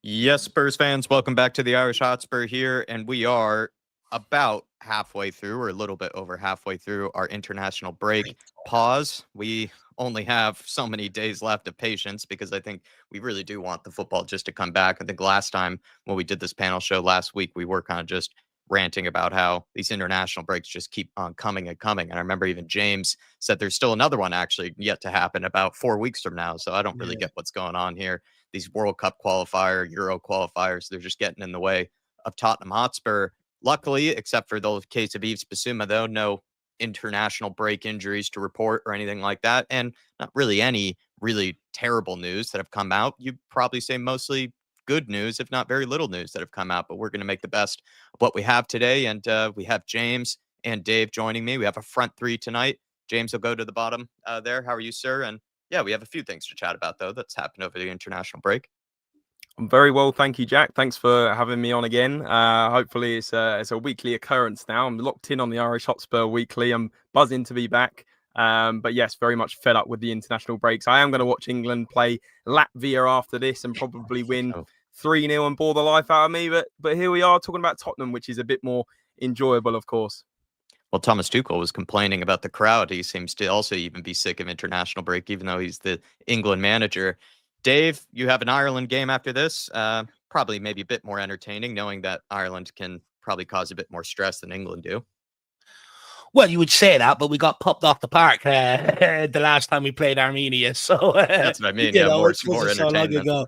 Yes, Spurs fans, welcome back to the Irish Hotspur here, and we are about halfway through, or a little bit over halfway through our international break pause. We only have so many days left of patience because I think we really do want the football just to come back. I think last time when we did this panel show last week, we were kind of just ranting about how these international breaks just keep on coming and coming. And I remember even James said there's still another one actually yet to happen about 4 weeks from now. So I don't really get what's going on here. These World Cup qualifier, Euro qualifiers, they're just getting in the way of Tottenham Hotspur. Luckily, except for the case of Yves Bissouma, though, no international break injuries to report or anything like that. And not really any really terrible news that have come out. You'd probably say mostly good news, if not very little news that have come out. But we're going to make the best of what we have today. And we have James and Dave joining me. We have a front three tonight. James will go to the bottom there. How are you, sir? And yeah, we have a few things to chat about, though, that's happened over the international break. I'm very well, thank you, Jack. Thanks for having me on again. Hopefully, it's a weekly occurrence now. I'm locked in on the Irish Hotspur weekly. I'm buzzing to be back. But yes, very much fed up with the international breaks. I am going to watch England play Latvia after this and probably win 3-0 and bore the life out of me. But here we are talking about Tottenham, which is a bit more enjoyable, of course. Well, Thomas Tuchel was complaining about the crowd. He seems to also even be sick of international break, even though he's the England manager. Dave, you have an Ireland game after this. Probably maybe a bit more entertaining, knowing that Ireland can probably cause a bit more stress than England do. Well, you would say that, but we got popped off the park the last time we played Armenia. So that's what I mean. Yeah, more entertainment. So long ago.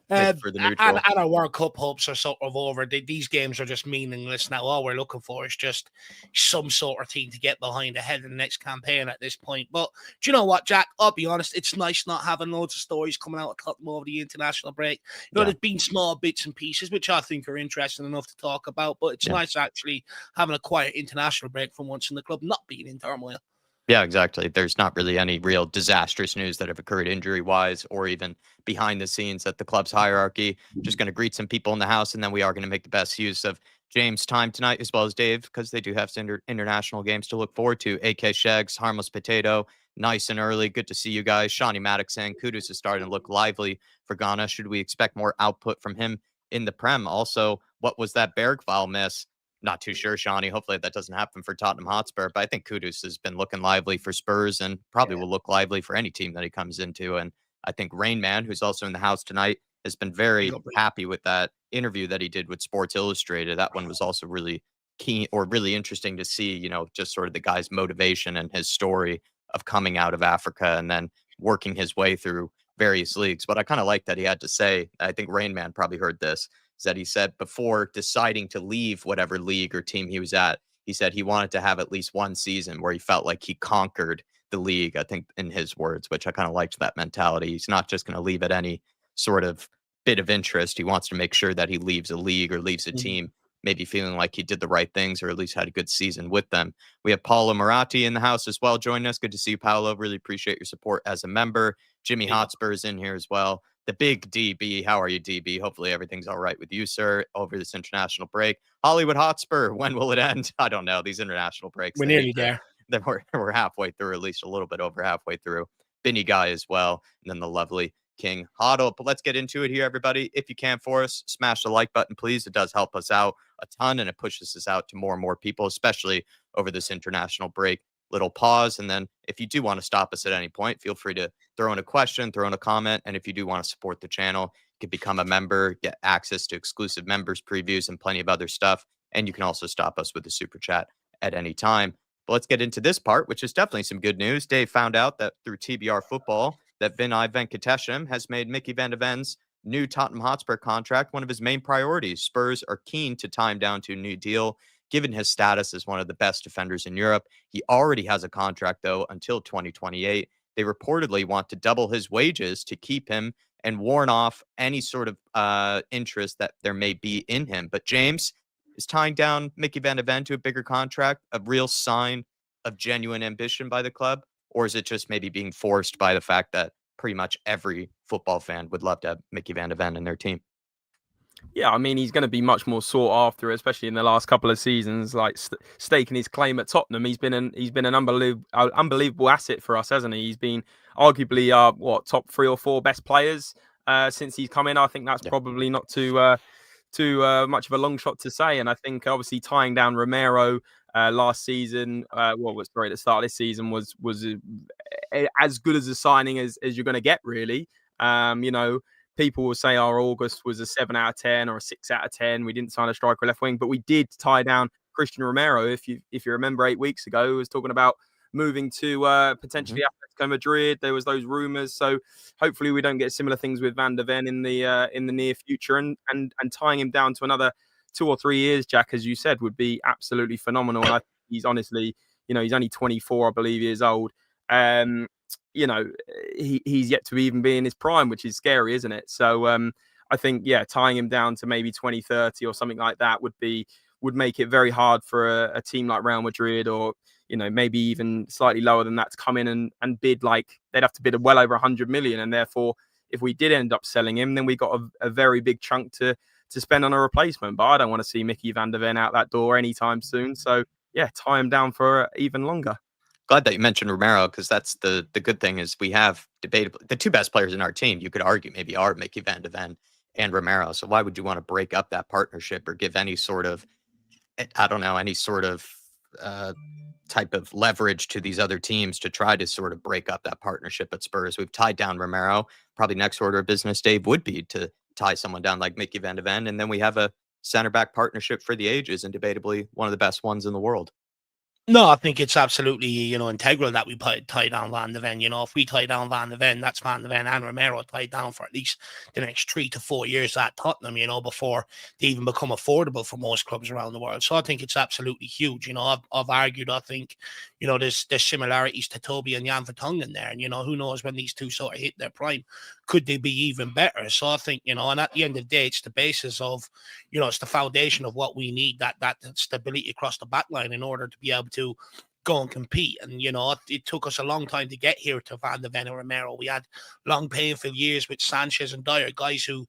For the neutral. And our World Cup hopes are sort of over. These games are just meaningless now. All we're looking for is just some sort of team to get behind ahead of the next campaign at this point. But do you know what, Jack? I'll be honest. It's nice not having loads of stories coming out of Tottenham over the international break. There's been small bits and pieces, which I think are interesting enough to talk about. But it's nice actually having a quiet international break from once in the club, not being in turmoil. Yeah, exactly. There's not really any real disastrous news that have occurred injury-wise or even behind the scenes at the club's hierarchy. Just going to greet some people in the house, and then we are going to make the best use of James' time tonight, as well as Dave, because they do have some international games to look forward to. AK Shags, Harmless Potato, nice and early. Good to see you guys. Shawnee Maddox saying Kudus is starting to look lively for Ghana. Should we expect more output from him in the Prem? Also, what was that Bergvall miss? Not too sure, Shawnee. Hopefully that doesn't happen for Tottenham Hotspur, but I think Kudus has been looking lively for Spurs and probably will look lively for any team that he comes into. And I think Rain Man, who's also in the house tonight, has been very happy with that interview that he did with Sports Illustrated. That one was also really keen or really interesting to see, you know, just sort of the guy's motivation and his story of coming out of Africa and then working his way through various leagues. But I kind of like that he had to say, I think Rain Man probably heard this, that he said before deciding to leave whatever league or team he was at, he said he wanted to have at least one season where he felt like he conquered the league, I think in his words, which I kind of liked that mentality. He's not just going to leave at any sort of bit of interest. He wants to make sure that he leaves a league or leaves a team maybe feeling like he did the right things or at least had a good season with them. We have Paolo Maratti in the house as well joining us. Good to see you, Paolo. Really appreciate your support as a member. Jimmy Hotspur is in here as well. The big DB. How are you, DB? Hopefully everything's all right with you, sir, over this international break. Hollywood Hotspur, when will it end? I don't know. These international breaks. We're nearly there. We're halfway through, at least a little bit over halfway through. Binny Guy as well. And then the lovely King Hoddle. But let's get into it here, everybody. If you can for us, smash the like button, please. It does help us out a ton, and it pushes us out to more and more people, especially over this international break. Little pause, and then if you do want to stop us at any point, feel free to throw in a question, throw in a comment, and if you do want to support the channel, you can become a member, get access to exclusive members previews and plenty of other stuff, and you can also stop us with a super chat at any time. But let's get into this part, which is definitely some good news. Dave found out that through TBR Football that Vinay Venkatesham has made Micky Van de Ven's new Tottenham Hotspur contract one of his main priorities. Spurs are keen to tie him down to a new deal, given his status as one of the best defenders in Europe. He already has a contract, though, until 2028. They reportedly want to double his wages to keep him and warn off any sort of interest that there may be in him. But James, is tying down Micky Van de Ven to a bigger contract a real sign of genuine ambition by the club? Or is it just maybe being forced by the fact that pretty much every football fan would love to have Micky Van de Ven in their team? Yeah, I mean, he's going to be much more sought after, especially in the last couple of seasons. Like staking his claim at Tottenham, he's been an unbelievable asset for us, hasn't he? He's been arguably our top 3 or 4 best players. since he's come in. I think that's probably not too much of a long shot to say. And I think obviously tying down Romero last season, the start of this season was as good as a signing as you're going to get, really. People will say our August was a 7 out of 10 or a 6 out of 10. We didn't sign a striker left wing, but we did tie down Christian Romero. If you remember 8 weeks ago, he was talking about moving to potentially Atletico Madrid. There was those rumours. So hopefully we don't get similar things with Van de Ven in the near future. And tying him down to another 2 or 3 years, Jack, as you said, would be absolutely phenomenal. And I think he's honestly, he's only 24, I believe, years old. He's yet to even be in his prime, which is scary, isn't it? So I think, tying him down to maybe 2030 or something like that would make it very hard for a team like Real Madrid, or maybe even slightly lower than that, to come in and bid. Like, they'd have to bid well over 100 million, and therefore if we did end up selling him, then we got a very big chunk to spend on a replacement. But I don't want to see Micky Van de Ven out that door anytime soon. So tie him down for even longer. Glad that you mentioned Romero, because that's the good thing is we have debatably the two best players in our team. You could argue maybe are Micky Van de Ven and Romero. So why would you want to break up that partnership or give any sort of, type of leverage to these other teams to try to sort of break up that partnership at Spurs? We've tied down Romero. Probably next order of business, Dave, would be to tie someone down like Micky Van de Ven, and then we have a center back partnership for the ages, and debatably one of the best ones in the world. No, I think it's absolutely, integral that we tie down Van de Ven. If we tie down Van de Ven, that's Van de Ven and Romero tied down for at least the next 3 to 4 years at Tottenham, before they even become affordable for most clubs around the world. So I think it's absolutely huge. I've argued, I think, there's similarities to Toby and Jan Vertonghen there. And, who knows when these two sort of hit their prime, could they be even better? So I think, and at the end of the day, it's the basis of, it's the foundation of what we need, that stability across the back line in order to be able to go and compete. And, it took us a long time to get here to Van de Ven and Romero. We had long, painful years with Sanchez and Dyer, guys who,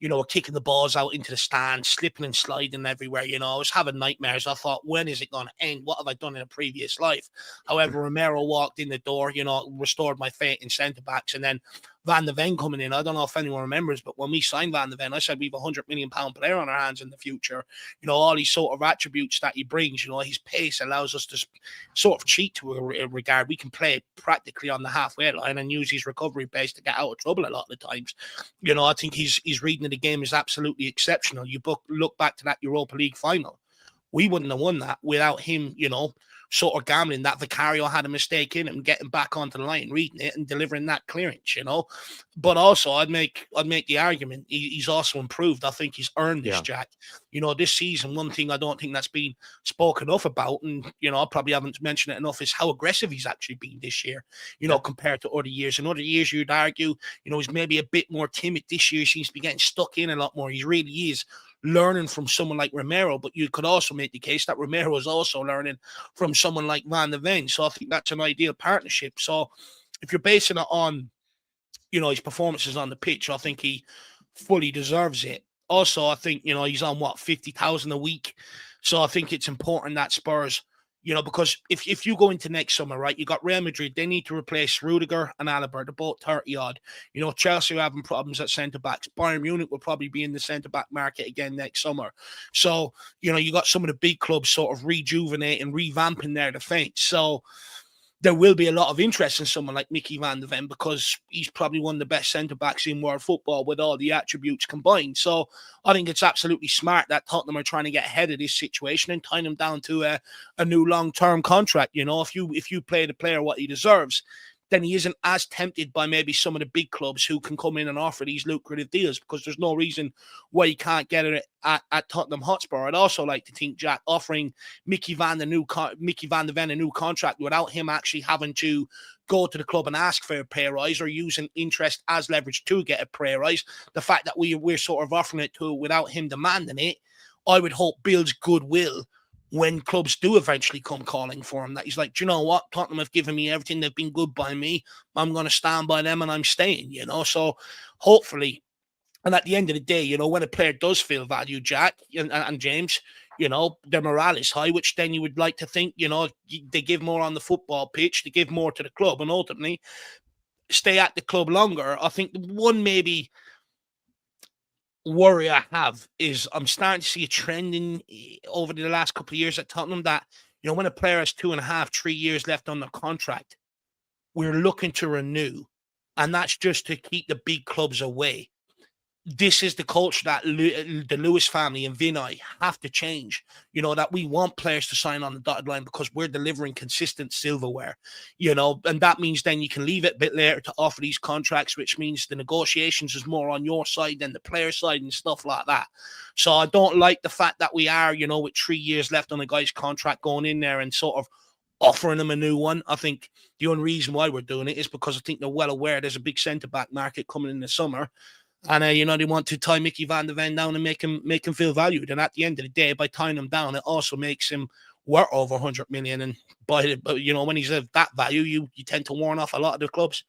were kicking the balls out into the stand, slipping and sliding everywhere. I was having nightmares. I thought, when is it going to end? What have I done in a previous life? However, Romero walked in the door, restored my faith in centre-backs. And then Van de Ven coming in, I don't know if anyone remembers, but when we signed Van de Ven, I said we have £100 million player on our hands in the future. All these sort of attributes that he brings, his pace allows us to sort of cheat to a regard. We can play practically on the halfway line and use his recovery pace to get out of trouble a lot of the times. I think his reading of the game is absolutely exceptional. You look back to that Europa League final. We wouldn't have won that without him, sort of gambling that Vicario had a mistake in him, getting back onto the line, reading it and delivering that clearance, But also I'd make the argument he's also improved. I think he's earned this, Jack. This season, one thing I don't think that's been spoken enough about, and I probably haven't mentioned it enough, is how aggressive he's actually been this year, compared to other years. In other years, you'd argue, he's maybe a bit more timid. This year he seems to be getting stuck in a lot more. He really is learning from someone like Romero, but you could also make the case that Romero is also learning from someone like Van de Ven. So I think that's an ideal partnership. So if you're basing it on, his performances on the pitch, I think he fully deserves it. Also, I think, he's on 50,000 a week. So I think it's important that Spurs, because if you go into next summer, right, you got Real Madrid, they need to replace Rudiger and Alaba. They're both 30 odd. Chelsea are having problems at centre backs. Bayern Munich will probably be in the centre back market again next summer. So, you got some of the big clubs sort of rejuvenating, revamping their defence. So there will be a lot of interest in someone like Micky Van de Ven, because he's probably one of the best centre-backs in world football with all the attributes combined. So I think it's absolutely smart that Tottenham are trying to get ahead of this situation and tying him down to a new long-term contract. If you play the player what he deserves, then he isn't as tempted by maybe some of the big clubs who can come in and offer these lucrative deals, because there's no reason why he can't get it at Tottenham Hotspur. I'd also like to think, Jack, offering Micky Van de Ven a new contract without him actually having to go to the club and ask for a pay rise or using interest as leverage to get a pay rise, the fact that we're sort of offering it to without him demanding it, I would hope builds goodwill when clubs do eventually come calling for him, that he's like, do you know what? Tottenham have given me everything. They've been good by me. I'm going to stand by them and I'm staying, So hopefully, and at the end of the day, when a player does feel valued, Jack and James, their morale is high, which then you would like to think, they give more on the football pitch, they give more to the club, and ultimately stay at the club longer. I think the one maybe worry I have is I'm starting to see a trend in over the last couple of years at Tottenham that, when a player has 2.5, 3 years left on their contract, we're looking to renew. And that's just to keep the big clubs away. This is the culture that the Lewis family and Vinay have to change. That we want players to sign on the dotted line because we're delivering consistent silverware, and that means then you can leave it a bit later to offer these contracts, which means the negotiations is more on your side than the player side and stuff like that. So I don't like the fact that we are, with 3 years left on a guy's contract going in there and sort of offering them a new one. I think the only reason why we're doing it is because I think they're well aware there's a big centre-back market coming in the summer. And, they want to tie Micky Van de Ven down and make him feel valued. And at the end of the day, by tying him down, it also makes him worth over 100 million. And when he's of that value, you tend to warn off a lot of the clubs.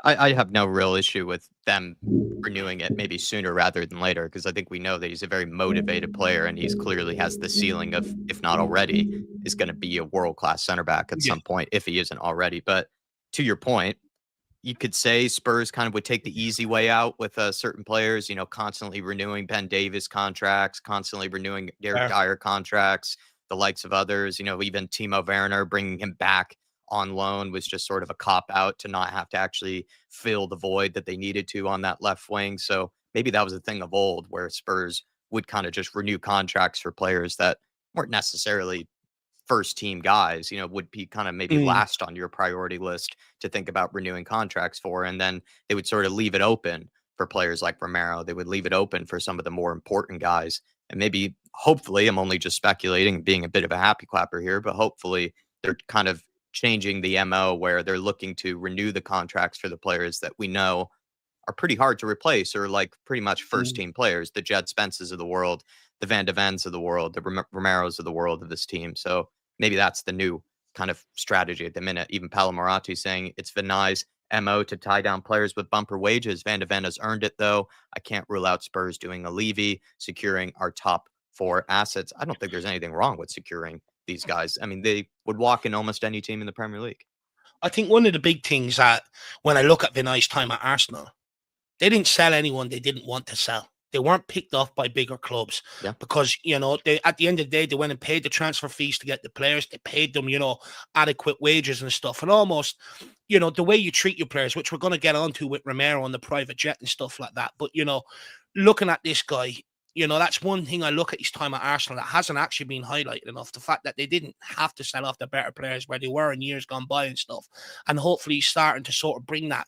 I have no real issue with them renewing it maybe sooner rather than later, because I think we know that he's a very motivated player and he's clearly has the ceiling of, if not already, is going to be a world-class center back at some point if he isn't already. But to your point, you could say Spurs kind of would take the easy way out with certain players, constantly renewing Ben Davis contracts, constantly renewing Derek Dyer contracts, the likes of others, even Timo Werner, bringing him back on loan was just sort of a cop out to not have to actually fill the void that they needed to on that left wing. So maybe that was a thing of old where Spurs would kind of just renew contracts for players that weren't necessarily first team guys, would be kind of maybe last on your priority list to think about renewing contracts for. And then they would sort of leave it open for players like Romero. They would leave it open for some of the more important guys. And maybe, hopefully, I'm only just speculating, being a bit of a happy clapper here, but hopefully they're kind of changing the MO where they're looking to renew the contracts for the players that we know are pretty hard to replace, or like pretty much first team players, the Jed Spences of the world, the Van de Vens of the world, the Romeros of the world of this team. So maybe that's the new kind of strategy at the minute. Even Palomorati saying it's Vinay's MO to tie down players with bumper wages. Van de Ven has earned it, though. I can't rule out Spurs doing a Levy, securing our top 4 assets. I don't think there's anything wrong with securing these guys. I mean, they would walk in almost any team in the Premier League. I think one of the big things that when I look at Vinay's time at Arsenal, they didn't sell anyone they didn't want to sell. They weren't picked off by bigger clubs because, they, at the end of the day, they went and paid the transfer fees to get the players. They paid them, adequate wages and stuff. And almost, the way you treat your players, which we're going to get onto with Romero on the private jet and stuff like that. But, looking at this guy, that's one thing I look at his time at Arsenal that hasn't actually been highlighted enough. The fact that they didn't have to sell off the better players where they were in years gone by and stuff. And hopefully he's starting to sort of bring that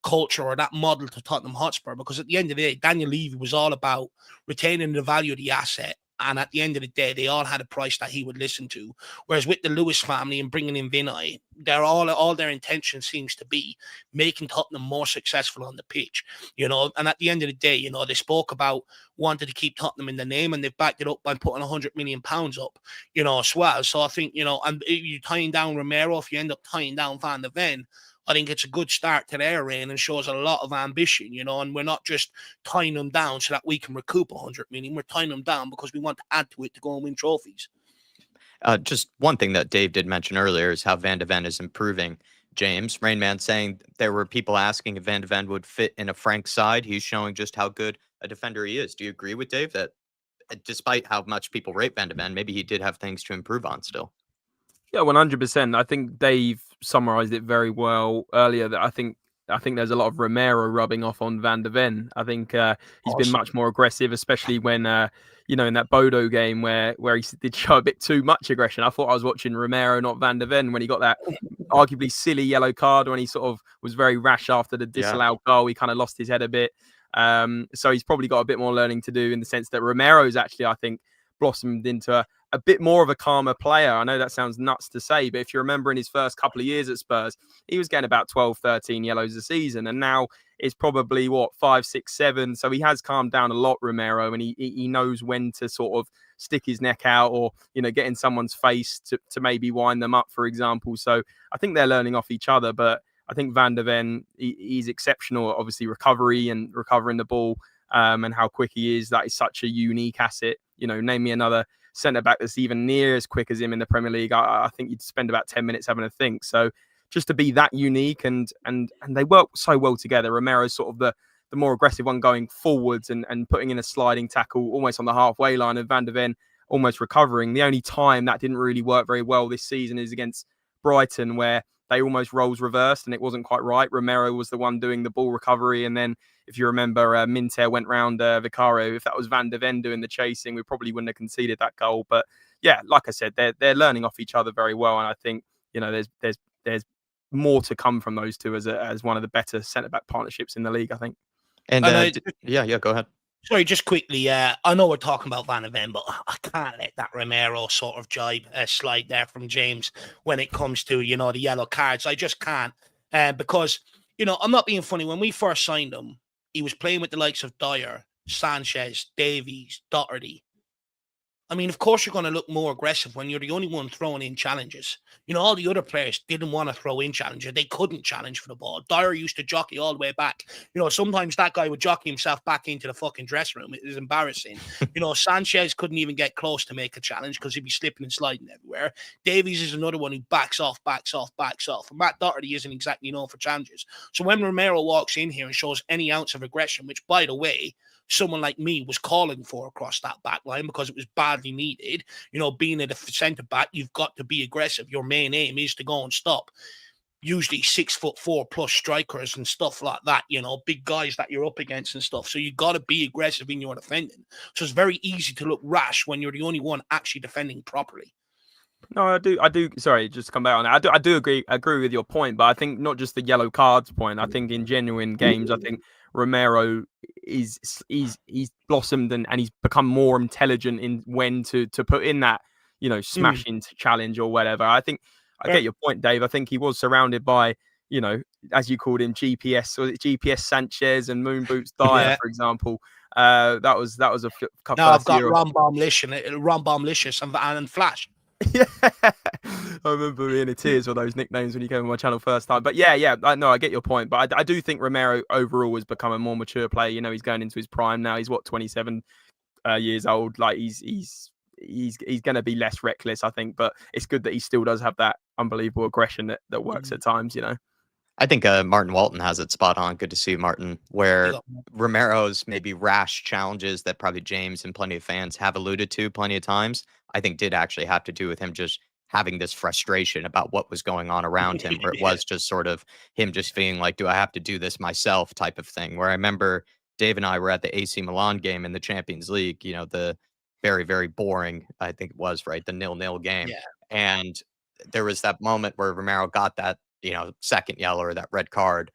culture or that model to Tottenham Hotspur, because at the end of the day, Daniel Levy was all about retaining the value of the asset. And at the end of the day, they all had a price that he would listen to. Whereas with the Lewis family and bringing in Vinay, they're all their intention seems to be making Tottenham more successful on the pitch, And at the end of the day, they spoke about wanting to keep Tottenham in the name, and they've backed it up by putting £100 million up, as well. So I think, and you're tying down Romero, if you end up tying down Van de Ven, I think it's a good start to their reign and shows a lot of ambition, and we're not just tying them down so that we can recoup 100 million. We're tying them down because we want to add to it to go and win trophies. Just one thing that Dave did mention earlier is how Van de Ven is improving. James, Rainman, saying there were people asking if Van de Ven would fit in a Frank side. He's showing just how good a defender he is. Do you agree with Dave that despite how much people rate Van de Ven, maybe he did have things to improve on still? Yeah, 100%. I think Dave summarized it very well earlier. That I think there's a lot of Romero rubbing off on Van de Ven. I think he's been much more aggressive, especially when in that Bodo game where he did show a bit too much aggression. I thought I was watching Romero, not Van de Ven, when he got that arguably silly yellow card when he sort of was very rash after the disallowed goal. He kind of lost his head a bit. So he's probably got a bit more learning to do in the sense that Romero's actually, I think, blossomed into a bit more of a calmer player. I know that sounds nuts to say, but if you remember in his first couple of years at Spurs, he was getting about 12, 13 yellows a season. And now it's probably 5, 6, 7. So he has calmed down a lot, Romero, and he knows when to sort of stick his neck out or, get in someone's face to maybe wind them up, for example. So I think they're learning off each other, but I think Van de Ven, he's exceptional, obviously recovering the ball and how quick he is. That is such a unique asset. Name me another centre-back that's even near as quick as him in the Premier League. I think you'd spend about 10 minutes having a think. So just to be that unique and they work so well together. Romero's sort of the more aggressive one going forwards and putting in a sliding tackle almost on the halfway line, and Van de Ven almost recovering. The only time that didn't really work very well this season is against Brighton, where they almost roles reversed and it wasn't quite right. Romero was the one doing the ball recovery, and then if you remember, Minter went round Vicario. If that was Van de Ven doing the chasing, we probably wouldn't have conceded that goal. But yeah, like I said, they're learning off each other very well, and I think there's more to come from those two as one of the better centre back partnerships in the league, I think. And yeah, go ahead. Sorry, just quickly. I know we're talking about Van de Ven, but I can't let that Romero sort of jibe slide there from James when it comes to, the yellow cards. I just can't. Because, I'm not being funny. When we first signed him, he was playing with the likes of Dyer, Sanchez, Davies, Doherty. I mean, of course, you're going to look more aggressive when you're the only one throwing in challenges. All the other players didn't want to throw in challenges. They couldn't challenge for the ball. Dyer used to jockey all the way back. Sometimes that guy would jockey himself back into the fucking dressing room. It was embarrassing. Sanchez couldn't even get close to make a challenge because he'd be slipping and sliding everywhere. Davies is another one who backs off. And Matt Doherty isn't exactly known for challenges. So when Romero walks in here and shows any ounce of aggression, which, by the way, someone like me was calling for across that back line because it was badly needed. Being a centre back, you've got to be aggressive. Your main aim is to go and stop usually 6'4+ strikers and stuff like that, big guys that you're up against and stuff. So you got to be aggressive in your defending. So it's very easy to look rash when you're the only one actually defending properly. No, I do. Sorry, just to come back on that. I do agree with your point, but I think not just the yellow cards point. I think in genuine games, I think Romero he's blossomed and he's become more intelligent in when to put in that, smashing challenge or whatever. I think I get your point, Dave. I think he was surrounded by, as you called him, GPS Sanchez and Moon Boots Dyer, for example. That was a couple. Now I've got Rombombelicious and Flash. Yeah, I remember being in tears for those nicknames when you came on my channel first time. But yeah, I get your point. But I do think Romero overall has become a more mature player. He's going into his prime now. He's 27 years old. Like he's going to be less reckless, I think. But it's good that he still does have that unbelievable aggression that works at times. I think Martin Walton has it spot on. Good to see you, Martin. Where Romero's maybe rash challenges that probably James and plenty of fans have alluded to plenty of times, I think did actually have to do with him just having this frustration about what was going on around him, where it was just sort of him just feeling like, do I have to do this myself type of thing. Where I remember Dave and I were at the AC Milan game in the Champions League, the very, very boring, I think it was, right, the 0-0 game. Yeah. And there was that moment where Romero got that, second yellow or that red card.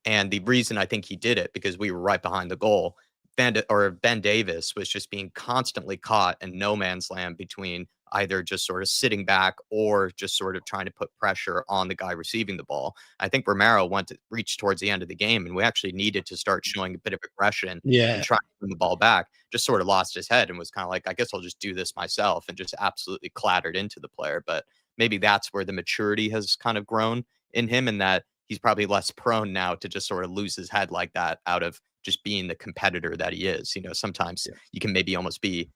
And the reason I think he did it, because we were right behind the goal. Ben Davis was just being constantly caught in no man's land between either just sort of sitting back or just sort of trying to put pressure on the guy receiving the ball. I think Romero reached towards the end of the game, and we actually needed to start showing a bit of aggression and trying to bring the ball back. Just sort of lost his head and was kind of like, I guess I'll just do this myself, and just absolutely clattered into the player. But maybe that's where the maturity has kind of grown in him, and that he's probably less prone now to just sort of lose his head like that out of just being the competitor that he is. Sometimes you can maybe almost be,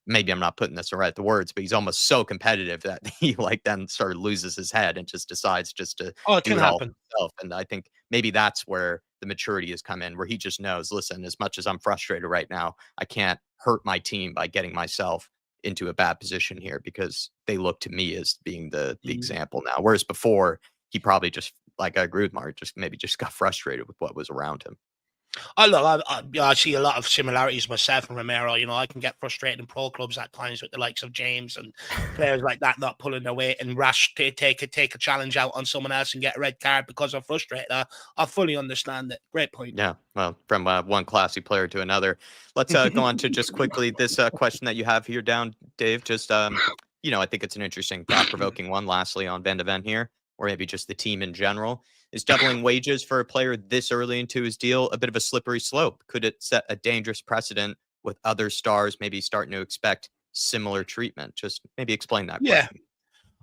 maybe I'm not putting this right the words, but he's almost so competitive that he then sort of loses his head and just decides just to do it all himself. And I think maybe that's where the maturity has come in, where he just knows, listen, as much as I'm frustrated right now, I can't hurt my team by getting myself into a bad position here, because they look to me as being the example now. Whereas before, he probably just, like I agree with Mark, just got frustrated with what was around him. I see a lot of similarities myself and Romero. I can get frustrated in pro clubs at times with the likes of James and players like that not pulling their weight and rash to take a challenge out on someone else and get a red card because I'm frustrated. I fully understand it. Great point. Yeah, well, from one classy player to another. Let's go on to just quickly this question that you have here down, Dave. Just I think it's an interesting, thought-provoking one. Lastly, on Van de Ven here, or maybe just the team in general. Is doubling wages for a player this early into his deal a bit of a slippery slope? Could it set a dangerous precedent with other stars maybe starting to expect similar treatment? Just maybe explain that. Yeah, question.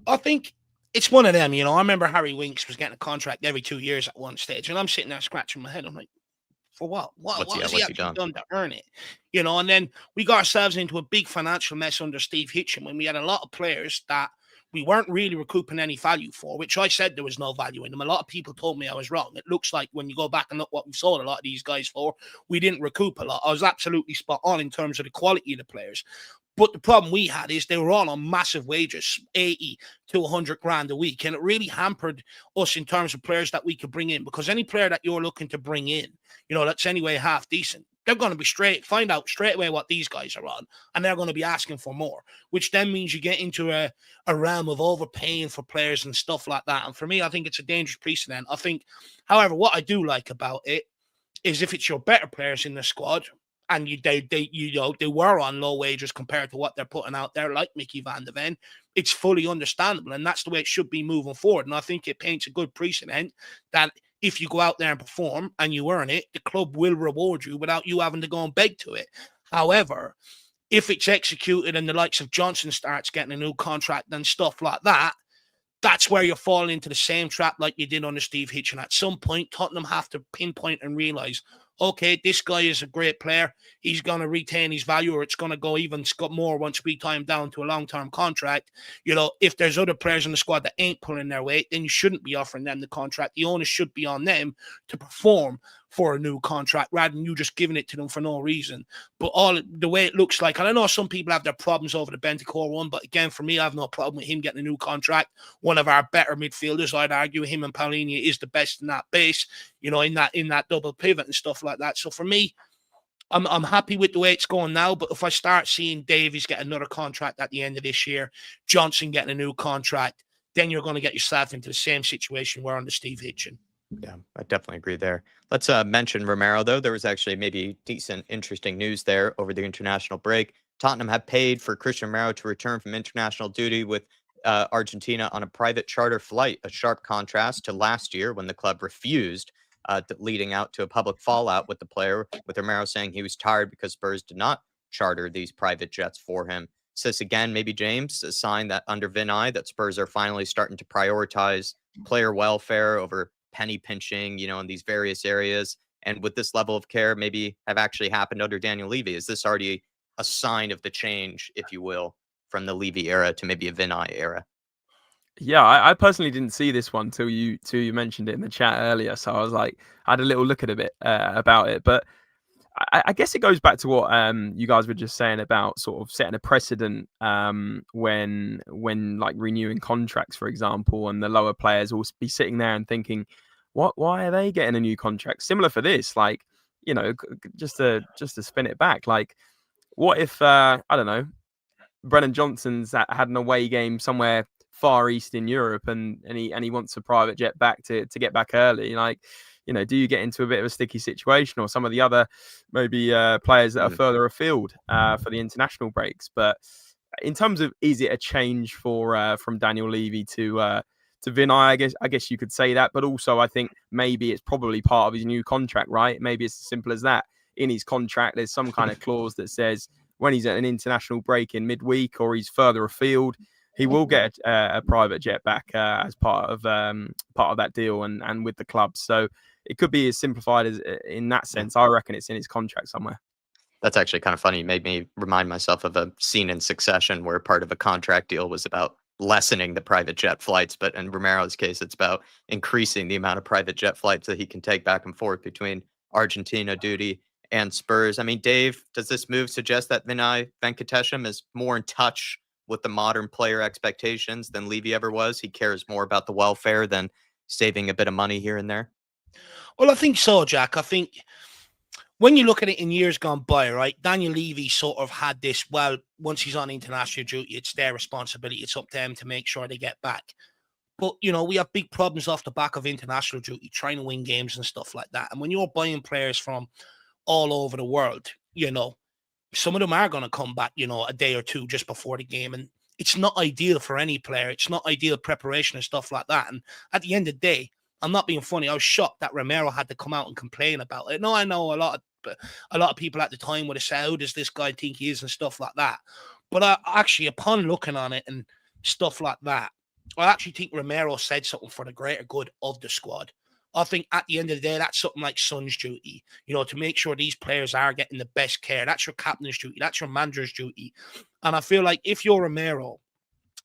I think it's one of them. I remember Harry Winks was getting a contract every 2 years at one stage, and I'm sitting there scratching my head. I'm like, for what? What has he actually done to earn it? And then we got ourselves into a big financial mess under Steve Hitchen when we had a lot of players that we weren't really recouping any value for, which I said there was no value in them. A lot of people told me I was wrong. It looks like when you go back and look what we sold a lot of these guys for, we didn't recoup a lot. I was absolutely spot on in terms of the quality of the players. But the problem we had is they were all on massive wages, 80 to 100 grand a week. And it really hampered us in terms of players that we could bring in, because any player that you're looking to bring in, that's anyway half decent, they're going to be find out straight away what these guys are on, and they're going to be asking for more, which then means you get into a realm of overpaying for players and stuff like that. And for me, I think it's a dangerous precedent. I think, however, what I do like about it is if it's your better players in the squad, and they were on low wages compared to what they're putting out there, like Micky Van de Ven, it's fully understandable, and that's the way it should be moving forward. And I think it paints a good precedent that if you go out there and perform and you earn it, the club will reward you without you having to go and beg to it. However, if it's executed and the likes of Johnson starts getting a new contract and stuff like that, that's where you fall into the same trap like you did under Steve Hitchen. At some point, Tottenham have to pinpoint and realise, okay, this guy is a great player. He's going to retain his value, or it's going to go even more once we tie him down to a long-term contract. If there's other players in the squad that ain't pulling their weight, then you shouldn't be offering them the contract. The onus should be on them to perform for a new contract rather than you just giving it to them for no reason. But the way it looks like, and I know some people have their problems over the Bentancur one, but again, for me, I have no problem with him getting a new contract. One of our better midfielders, I'd argue, him and Paulinho is the best in that base, in that double pivot and stuff like that. So for me, I'm happy with the way it's going now, but if I start seeing Davies get another contract at the end of this year, Johnson getting a new contract, then you're going to get yourself into the same situation we're under Steve Hitchen. Yeah, I definitely agree there. Let's mention Romero, though. There was actually maybe decent, interesting news there over the international break. Tottenham have paid for Christian Romero to return from international duty with Argentina on a private charter flight, a sharp contrast to last year when the club refused, leading out to a public fallout with the player, with Romero saying he was tired because Spurs did not charter these private jets for him. So this again, maybe, James, a sign that under Vinai that Spurs are finally starting to prioritize player welfare over penny pinching, in these various areas. And with this level of care, maybe have actually happened under Daniel Levy. Is this already a sign of the change, if you will, from the Levy era to maybe a Vinai era? Yeah, I personally didn't see this one till you mentioned it in the chat earlier. So I was like, I had a little look at a bit about it. But I guess it goes back to what you guys were just saying about sort of setting a precedent when like renewing contracts, for example, and the lower players will be sitting there and thinking, why are they getting a new contract? Similar for this, like, just to spin it back, like, what if I don't know, Brennan Johnson's had an away game somewhere far east in Europe and he wants a private jet back to get back early, like, do you get into a bit of a sticky situation, or some of the other maybe players that are further afield for the international breaks? But in terms of, is it a change for from Daniel Levy to Vinai? I guess you could say that, but also I think maybe it's probably part of his new contract, right? Maybe it's as simple as that. In his contract, there's some kind of clause that says when he's at an international break in midweek or he's further afield, he will get a private jet back as part of that deal and with the club. So it could be as simplified as in that sense. I reckon it's in his contract somewhere. That's actually kind of funny. It made me remind myself of a scene in Succession where part of a contract deal was about lessening the private jet flights. But in Romero's case, it's about increasing the amount of private jet flights that he can take back and forth between Argentina duty and Spurs. I mean, Dave, does this move suggest that Vinai Venkatesham is more in touch with the modern player expectations than Levy ever was? He cares more about the welfare than saving a bit of money here and there? Well, I think so, Jack. I think when you look at it in years gone by, right, Daniel Levy sort of had this, well, once he's on international duty, it's their responsibility. It's up to them to make sure they get back. But, we have big problems off the back of international duty, trying to win games and stuff like that. And when you're buying players from all over the world, some of them are going to come back, a day or two just before the game. And it's not ideal for any player. It's not ideal preparation and stuff like that. And at the end of the day, I'm not being funny. I was shocked that Romero had to come out and complain about it. No, I know a lot of people at the time would have said, "How does this guy think he is?" and stuff like that. But actually, upon looking on it and stuff like that, I actually think Romero said something for the greater good of the squad. I think at the end of the day, that's something like Son's duty, to make sure these players are getting the best care. That's your captain's duty. That's your manager's duty. And I feel like if you're Romero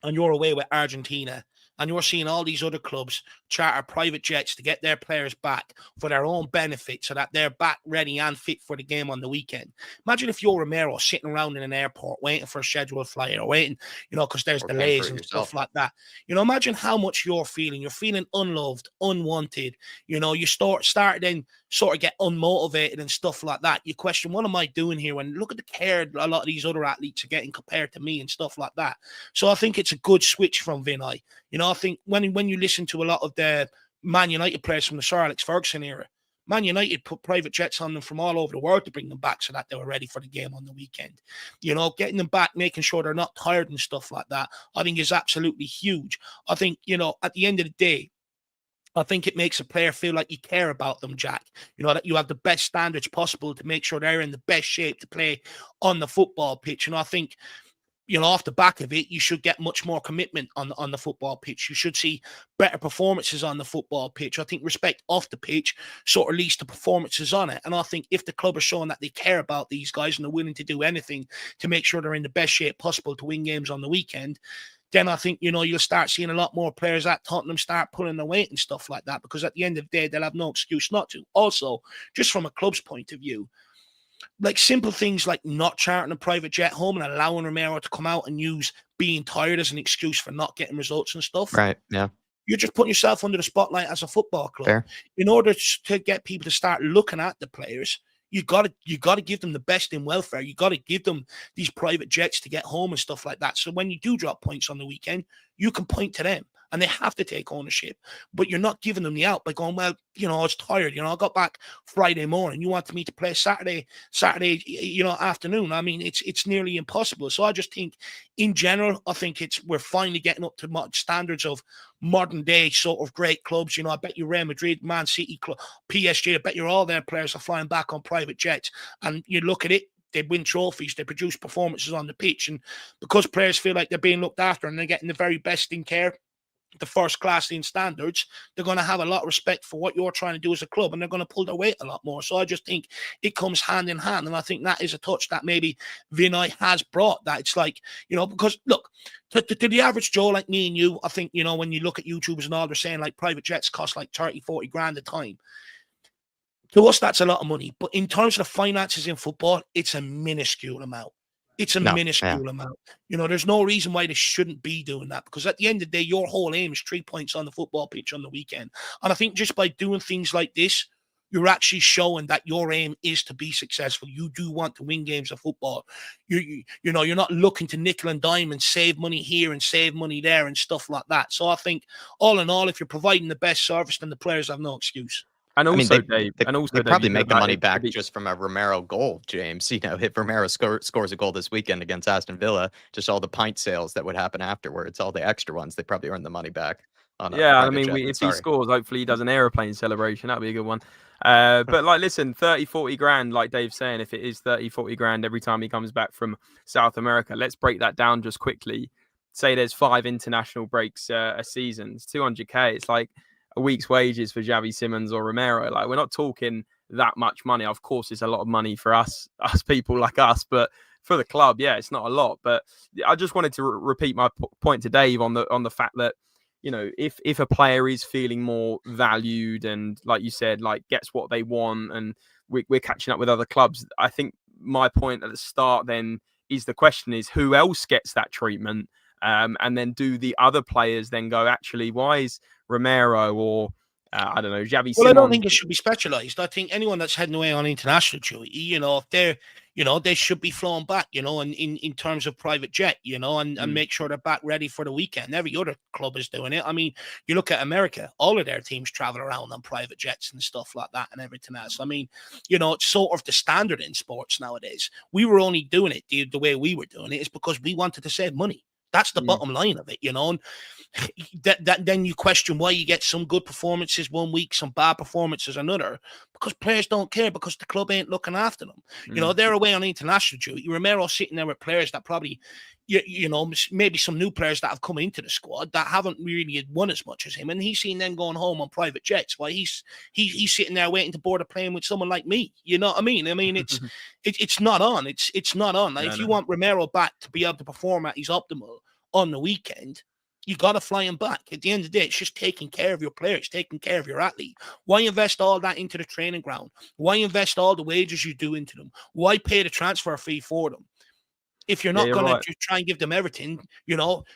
and you're away with Argentina, and you're seeing all these other clubs charter private jets to get their players back for their own benefit so that they're back ready and fit for the game on the weekend. Imagine if you're Romero sitting around in an airport waiting for a scheduled flight or waiting, because there's Or paying for delays it and yourself. stuff like that. Imagine how much you're feeling. You're feeling unloved, unwanted. You start then sort of get unmotivated and stuff like that. You question, what am I doing here? And look at the care a lot of these other athletes are getting compared to me and stuff like that. So I think it's a good switch from Vinay. I think when you listen to a lot of the Man United players from the Sir Alex Ferguson era, Man United put private jets on them from all over the world to bring them back so that they were ready for the game on the weekend. Getting them back, making sure they're not tired and stuff like that, I think is absolutely huge. I think, at the end of the day, I think it makes a player feel like you care about them, Jack. That you have the best standards possible to make sure they're in the best shape to play on the football pitch. And I think, off the back of it, you should get much more commitment on the football pitch. You should see better performances on the football pitch. I think respect off the pitch sort of leads to performances on it. And I think if the club are showing that they care about these guys and they're willing to do anything to make sure they're in the best shape possible to win games on the weekend, then I think, you'll start seeing a lot more players at Tottenham start pulling their weight and stuff like that, because at the end of the day, they'll have no excuse not to. Also, just from a club's point of view, like simple things like not chartering a private jet home and allowing Romero to come out and use being tired as an excuse for not getting results and stuff. Right. Yeah. You're just putting yourself under the spotlight as a football club. Fair. In order to get people to start looking at the players, you got to give them the best in welfare. You got to give them these private jets to get home and stuff like that. So when you do drop points on the weekend, you can point to them. And they have to take ownership, but you're not giving them the out by going, well, I was tired. I got back Friday morning. You wanted me to play Saturday, afternoon. I mean, it's nearly impossible. So I just think, in general, I think we're finally getting up to standards of modern day sort of great clubs. I bet you Real Madrid, Man City, PSG. I bet you all their players are flying back on private jets. And you look at it. They win trophies, they produce performances on the pitch. And because players feel like they're being looked after and they're getting the very best in care, the first class in standards, they're going to have a lot of respect for what you're trying to do as a club, and they're going to pull their weight a lot more. So I just think it comes hand in hand, and I think that is a touch that maybe Vinay has brought. That it's like, because look, to the average Joe like me and you, I think, when you look at YouTubers and all, they're saying like private jets cost like 30-40 grand a time. To us, that's a lot of money, but in terms of the finances in football, it's a minuscule amount. It's a minuscule amount. There's no reason why they shouldn't be doing that, because at the end of the day, your whole aim is 3 points on the football pitch on the weekend. And I think just by doing things like this, you're actually showing that your aim is to be successful. You do want to win games of football. You're not looking to nickel and dime and save money here and save money there and stuff like that. So I think all in all, if you're providing the best service, then the players have no excuse. And also, they probably make the money back just from a Romero goal, James. If Romero scores a goal this weekend against Aston Villa, just all the pint sales that would happen afterwards, all the extra ones, they probably earn the money back. If he scores, hopefully he does an aeroplane celebration. That'd be a good one. But listen, 30-40 grand, like Dave's saying, if it is 30-40 grand every time he comes back from South America, let's break that down just quickly. Say there's 5 international breaks a season. It's 200k. It's like a week's wages for Xavi Simons or Romero. Like, we're not talking that much money. Of course, it's a lot of money for us people like us, but for the club, yeah, it's not a lot. But I just wanted to repeat my point to Dave on the fact that, if a player is feeling more valued and, like you said, like gets what they want, and we're catching up with other clubs, I think my point at the start then is, the question is, who else gets that treatment? And then do the other players then go, actually, why is Romero or I don't know, Xavi Simons? Well, I don't think it should be specialised. I think anyone that's heading away on international duty, if they're, they should be flown back, and in terms of private jet, and make sure they're back ready for the weekend. Every other club is doing it. I mean, you look at America, all of their teams travel around on private jets and stuff like that and everything else. I mean, it's sort of the standard in sports nowadays. We were only doing it the way we were doing it is because we wanted to save money. That's the bottom line of it, and that then you question why you get some good performances one week, some bad performances another, because players don't care, because the club ain't looking after them. They're away on international duty. Romero sitting there with players that probably, maybe some new players that have come into the squad that haven't really won as much as him, and he's seen them going home on private jets while he's sitting there waiting to board a plane with someone like me. You know what I mean? I mean, it's not on. It's not on. Like, if you want Romero back to be able to perform at his optimal on the weekend, you got to fly them back. At the end of the day, it's just taking care of your players, taking care of your athlete. Why invest all that into the training ground? Why invest all the wages you do into them? Why pay the transfer fee for them? If you're not going to try and give them everything,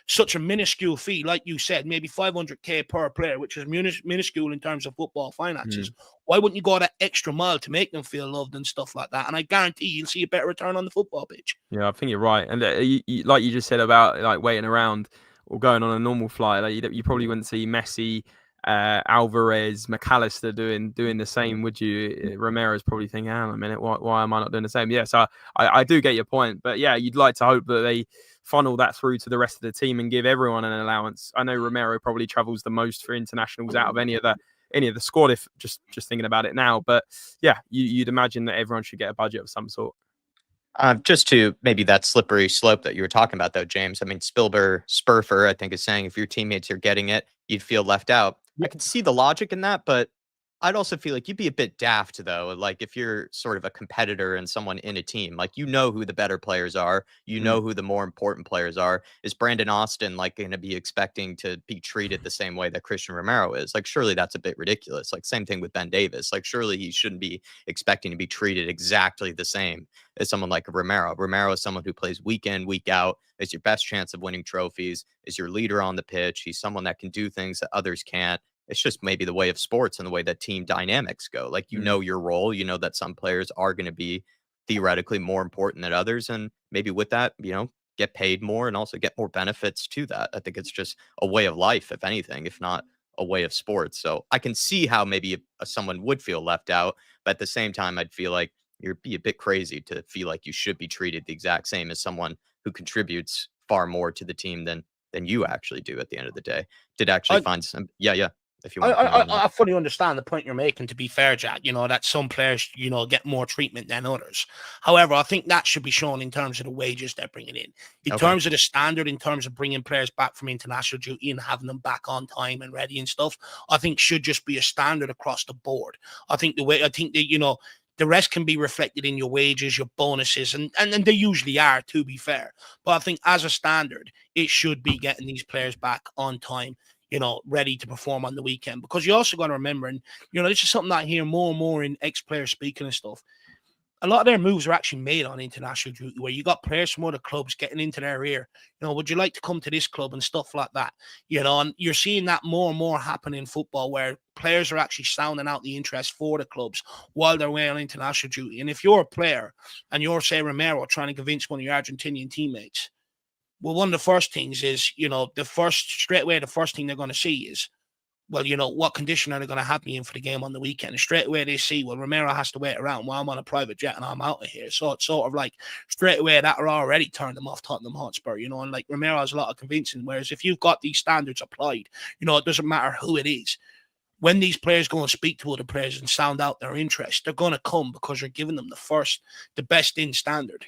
such a minuscule fee, like you said, maybe 500k per player, which is minuscule in terms of football finances. Why wouldn't you go that extra mile to make them feel loved and stuff like that? And I guarantee you'll see a better return on the football pitch. Yeah, I think you're right. And like you just said about like waiting around or going on a normal flight, like you probably wouldn't see Messi, Alvarez, McAllister doing the same, would you? Romero's probably thinking, hang on a minute, why am I not doing the same? Yeah, so I do get your point, but yeah, you'd like to hope that they funnel that through to the rest of the team and give everyone an allowance. I know Romero probably travels the most for internationals out of any of the squad, if just thinking about it now, but yeah, you'd imagine that everyone should get a budget of some sort. Just to maybe that slippery slope that you were talking about, though, James. I mean, Spurfer, I think, is saying if your teammates are getting it, you'd feel left out. I can see the logic in that, but I'd also feel like you'd be a bit daft, though. Like if you're sort of a competitor and someone in a team, like who the better players are, who the more important players are. Is Brandon Austin like going to be expecting to be treated the same way that Christian Romero is? Like surely that's a bit ridiculous. Like same thing with Ben Davis. Like surely he shouldn't be expecting to be treated exactly the same as someone like Romero. Romero is someone who plays week in, week out, is your best chance of winning trophies, is your leader on the pitch. He's someone that can do things that others can't. It's just maybe the way of sports and the way that team dynamics go. Like, your role, that some players are going to be theoretically more important than others. And maybe with that, get paid more and also get more benefits to that. I think it's just a way of life, if anything, if not a way of sports. So I can see how maybe someone would feel left out. But at the same time, I'd feel like you'd be a bit crazy to feel like you should be treated the exact same as someone who contributes far more to the team than you actually do at the end of the day. Did actually find some. Yeah. If you want I fully understand the point you're making, to be fair, Jack, that some players, get more treatment than others. However, I think that should be shown in terms of the wages they're bringing in terms of the standard, in terms of bringing players back from international duty and having them back on time and ready and stuff. I think should just be a standard across the board. I think that, the rest can be reflected in your wages, your bonuses, and they usually are, to be fair. But I think as a standard, it should be getting these players back on time, ready to perform on the weekend. Because you also got to remember, and, this is something that I hear more and more in ex-players speaking and stuff. A lot of their moves are actually made on international duty, where you got players from other clubs getting into their ear, would you like to come to this club and stuff like that, and you're seeing that more and more happen in football, where players are actually sounding out the interest for the clubs while they're away on international duty. And if you're a player and you're, say, Romero, trying to convince one of your Argentinian teammates, well, one of the first things is, the first thing they're going to see is, well, what condition are they going to have me in for the game on the weekend? And straight away they see, well, Romero has to wait around while I'm on a private jet and I'm out of here. So it's sort of like straight away that are already turned them off Tottenham Hotspur, and like Romero has a lot of convincing. Whereas if you've got these standards applied, it doesn't matter who it is. When these players go and speak to other players and sound out their interest, they're going to come because you're giving them the best in standard.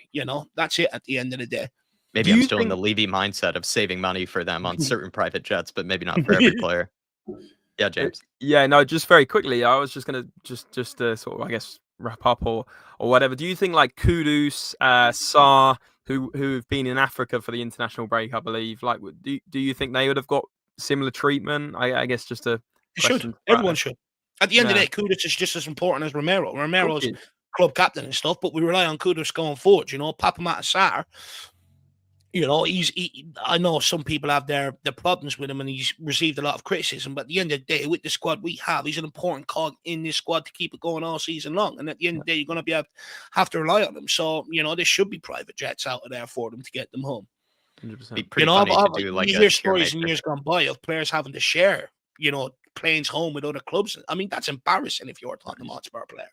That's it at the end of the day. Maybe I'm still in the Levy mindset of saving money for them on certain private jets, but maybe not for every player. Yeah, James. Yeah, no, just very quickly, I was just going to just sort of, I guess, wrap up or whatever. Do you think like Kudus, Sarr, who've been in Africa for the international break, I believe, like, do you think they would have got similar treatment? I guess just a should. Everyone should. At the end of the day, Kudus is just as important as Romero. Romero's club captain and stuff, but we rely on Kudus going forward. Pop him out of Sarr. I know some people have their problems with him, and he's received a lot of criticism. But at the end of the day, with the squad we have, he's an important cog in this squad to keep it going all season long. And at the end of the day, you're going to have to rely on him. So there should be private jets out of there for them to get them home. 100%. Be pretty funny to do like you hear stories in years gone by of players having to share, planes home with other clubs. I mean, that's embarrassing if you're a Tottenham Hotspur player.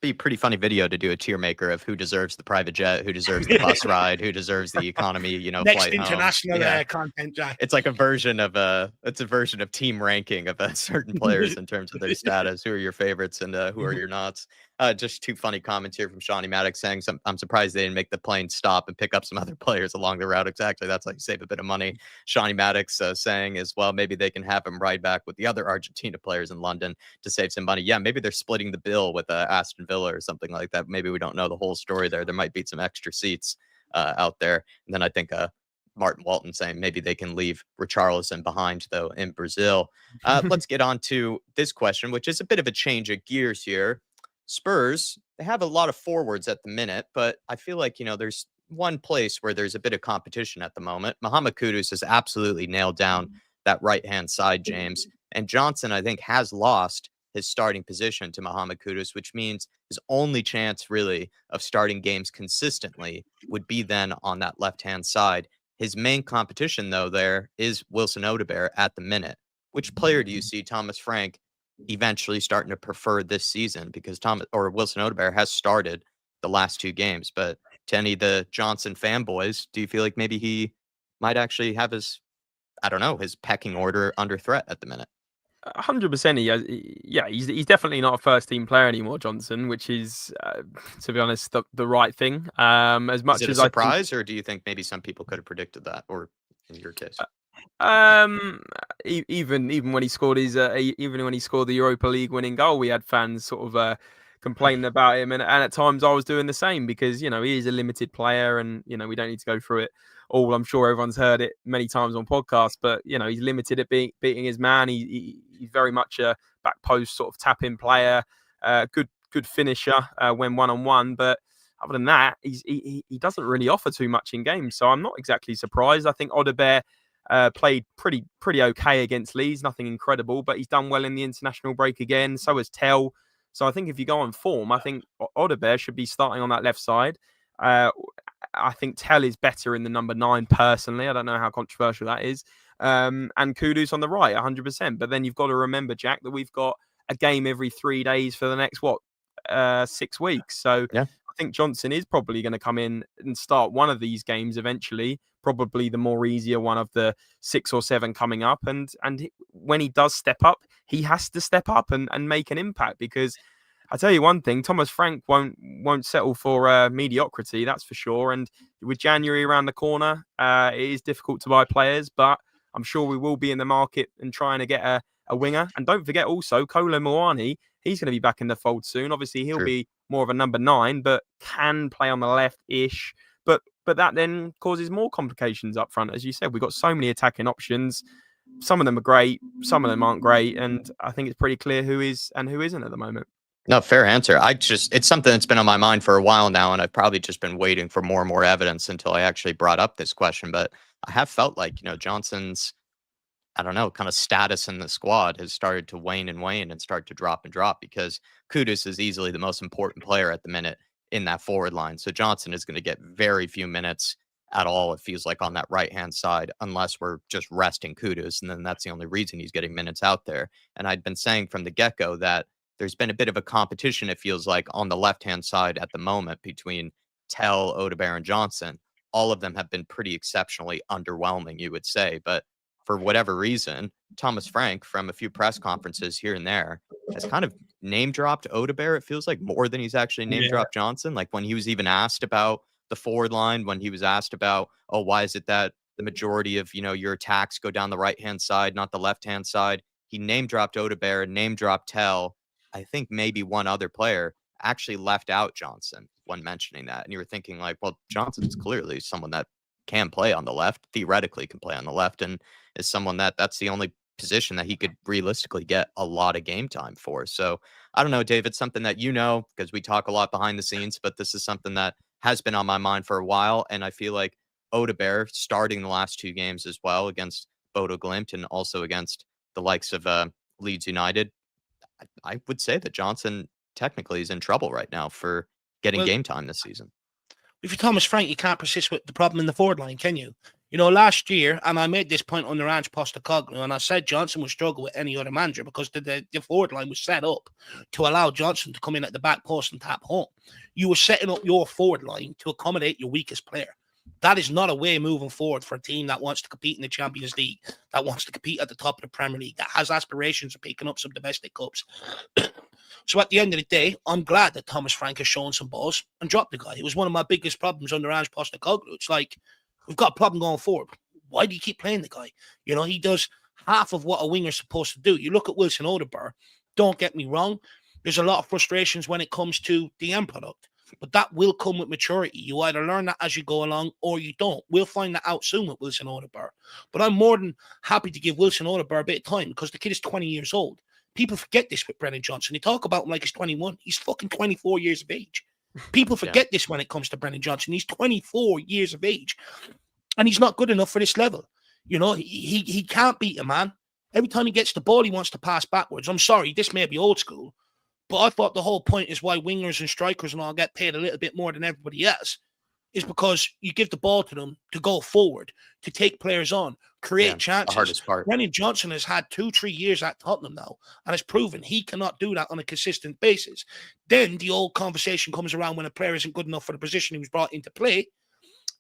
Be a pretty funny video to do a tier maker of who deserves the private jet, who deserves the bus ride, who deserves the economy, next flight international home. Content, Jack. It's like a version of team ranking of certain players in terms of their status. Who are your favorites and who are your nots? Just two funny comments here from Shawnee Maddox saying, I'm surprised they didn't make the plane stop and pick up some other players along the route. Exactly. That's like save a bit of money. Shawnee Maddox saying as well, maybe they can have him ride back with the other Argentina players in London to save some money. Yeah, maybe they're splitting the bill with Aston Villa or something like that. Maybe we don't know the whole story there. There might be some extra seats out there. And then I think Martin Walton saying maybe they can leave Richarlison behind, though, in Brazil. Let's get on to this question, which is a bit of a change of gears here. Spurs, they have a lot of forwards at the minute, but I feel like, there's one place where there's a bit of competition at the moment. Mohamed Kudus has absolutely nailed down that right-hand side, James. And Johnson, I think, has lost his starting position to Mohamed Kudus, which means his only chance, really, of starting games consistently would be then on that left-hand side. His main competition, though, there is Wilson Odobert at the minute. Which player do you see Thomas Frank eventually starting to prefer this season? Because Wilson Odobert has started the last 2 games, but to any of the Johnson fanboys, do you feel like maybe he might actually have his pecking order under threat at the minute? 100%. He's definitely not a first team player anymore, Johnson, which is, to be honest, the right thing. As much is it as a surprise, or do you think maybe some people could have predicted that, or in your case? Even when he scored the Europa League winning goal, we had fans sort of complaining about him, and at times I was doing the same because he is a limited player, and we don't need to go through it all. I'm sure everyone's heard it many times on podcasts, but he's limited at beating his man. He's very much a back post sort of tap-in player, good finisher when one-on-one, but other than that, he doesn't really offer too much in games. So I'm not exactly surprised. I think Odobert played pretty okay against Leeds, nothing incredible, but he's done well in the international break again. So has Tell. So I think if you go on form, I think Odobert should be starting on that left side. I think Tell is better in the number 9 personally. I don't know how controversial that is. And Kudus on the right, 100%. But then you've got to remember, Jack, that we've got a game every 3 days for the next 6 weeks. So yeah. I think Johnson is probably going to come in and start one of these games eventually, probably the more easier one of the 6 or 7 coming up. And when he does step up, he has to step up and make an impact, because I tell you one thing, Thomas Frank won't settle for mediocrity, that's for sure. And with January around the corner, it is difficult to buy players, but I'm sure we will be in the market and trying to get a winger. And don't forget also, Kolo Muani, he's going to be back in the fold soon. Obviously, he'll be more of a number 9, but can play on the left-ish. But that then causes more complications up front. As you said, we've got so many attacking options. Some of them are great, some of them aren't great. And I think it's pretty clear who is and who isn't at the moment. No, fair answer. It's something that's been on my mind for a while now, and I've probably just been waiting for more and more evidence until I actually brought up this question. But I have felt like, Johnson's, kind of status in the squad has started to wane and start to drop, because Kudus is easily the most important player at the minute in that forward line. So Johnson is going to get very few minutes at all, it feels like, on that right-hand side, unless we're just resting Kudus. And then that's the only reason he's getting minutes out there. And I'd been saying from the get-go that there's been a bit of a competition, it feels like, on the left-hand side at the moment between Tell, Odobert, and Johnson. All of them have been pretty exceptionally underwhelming, you would say. But for whatever reason, Thomas Frank, from a few press conferences here and there, has kind of name-dropped Odobert, it feels like, more than he's actually name-dropped Johnson. Like when he was even asked about the forward line, when he was asked about, why is it that the majority of, your attacks go down the right-hand side, not the left-hand side, he name-dropped Odobert, name-dropped Tell. I think maybe one other player actually left out Johnson when mentioning that. And you were thinking like, well, Johnson's clearly someone that can play on the left, theoretically can play on the left, and is someone that's the only position that he could realistically get a lot of game time for. So I don't know, David, something that because we talk a lot behind the scenes, but this is something that has been on my mind for a while. And I feel like Odobert starting the last 2 games as well against Bodo Glimt and also against the likes of Leeds United, I would say that Johnson technically is in trouble right now for getting game time this season. If you're Thomas Frank, you can't persist with the problem in the forward line, can you? Last year, and I made this point under Ange Postecoglou, and I said Johnson would struggle with any other manager because the forward line was set up to allow Johnson to come in at the back post and tap home. You were setting up your forward line to accommodate your weakest player. That is not a way moving forward for a team that wants to compete in the Champions League, that wants to compete at the top of the Premier League, that has aspirations of picking up some domestic cups. So at the end of the day, I'm glad that Thomas Frank has shown some balls and dropped the guy. It was one of my biggest problems under Ange Postecoglou. It's like, we've got a problem going forward. Why do you keep playing the guy? He does half of what a winger's supposed to do. You look at Wilson Odobert, don't get me wrong, there's a lot of frustrations when it comes to the end product. But that will come with maturity. You either learn that as you go along or you don't. We'll find that out soon with Wilson Odobert. But I'm more than happy to give Wilson Odobert a bit of time because the kid is 20 years old. People forget this with Brennan Johnson. They talk about him like he's 21. He's fucking 24 years of age. People forget this when it comes to Brennan Johnson. He's 24 years of age. And he's not good enough for this level. You know, he can't beat a man. Every time he gets the ball, he wants to pass backwards. I'm sorry, this may be old school, but I thought the whole point is why wingers and strikers and all get paid a little bit more than everybody else is because you give the ball to them to go forward, to take players on, create chances. The hardest part. Brennan Johnson has had 2-3 years at Tottenham now and has proven he cannot do that on a consistent basis. Then the old conversation comes around when a player isn't good enough for the position he was brought into play.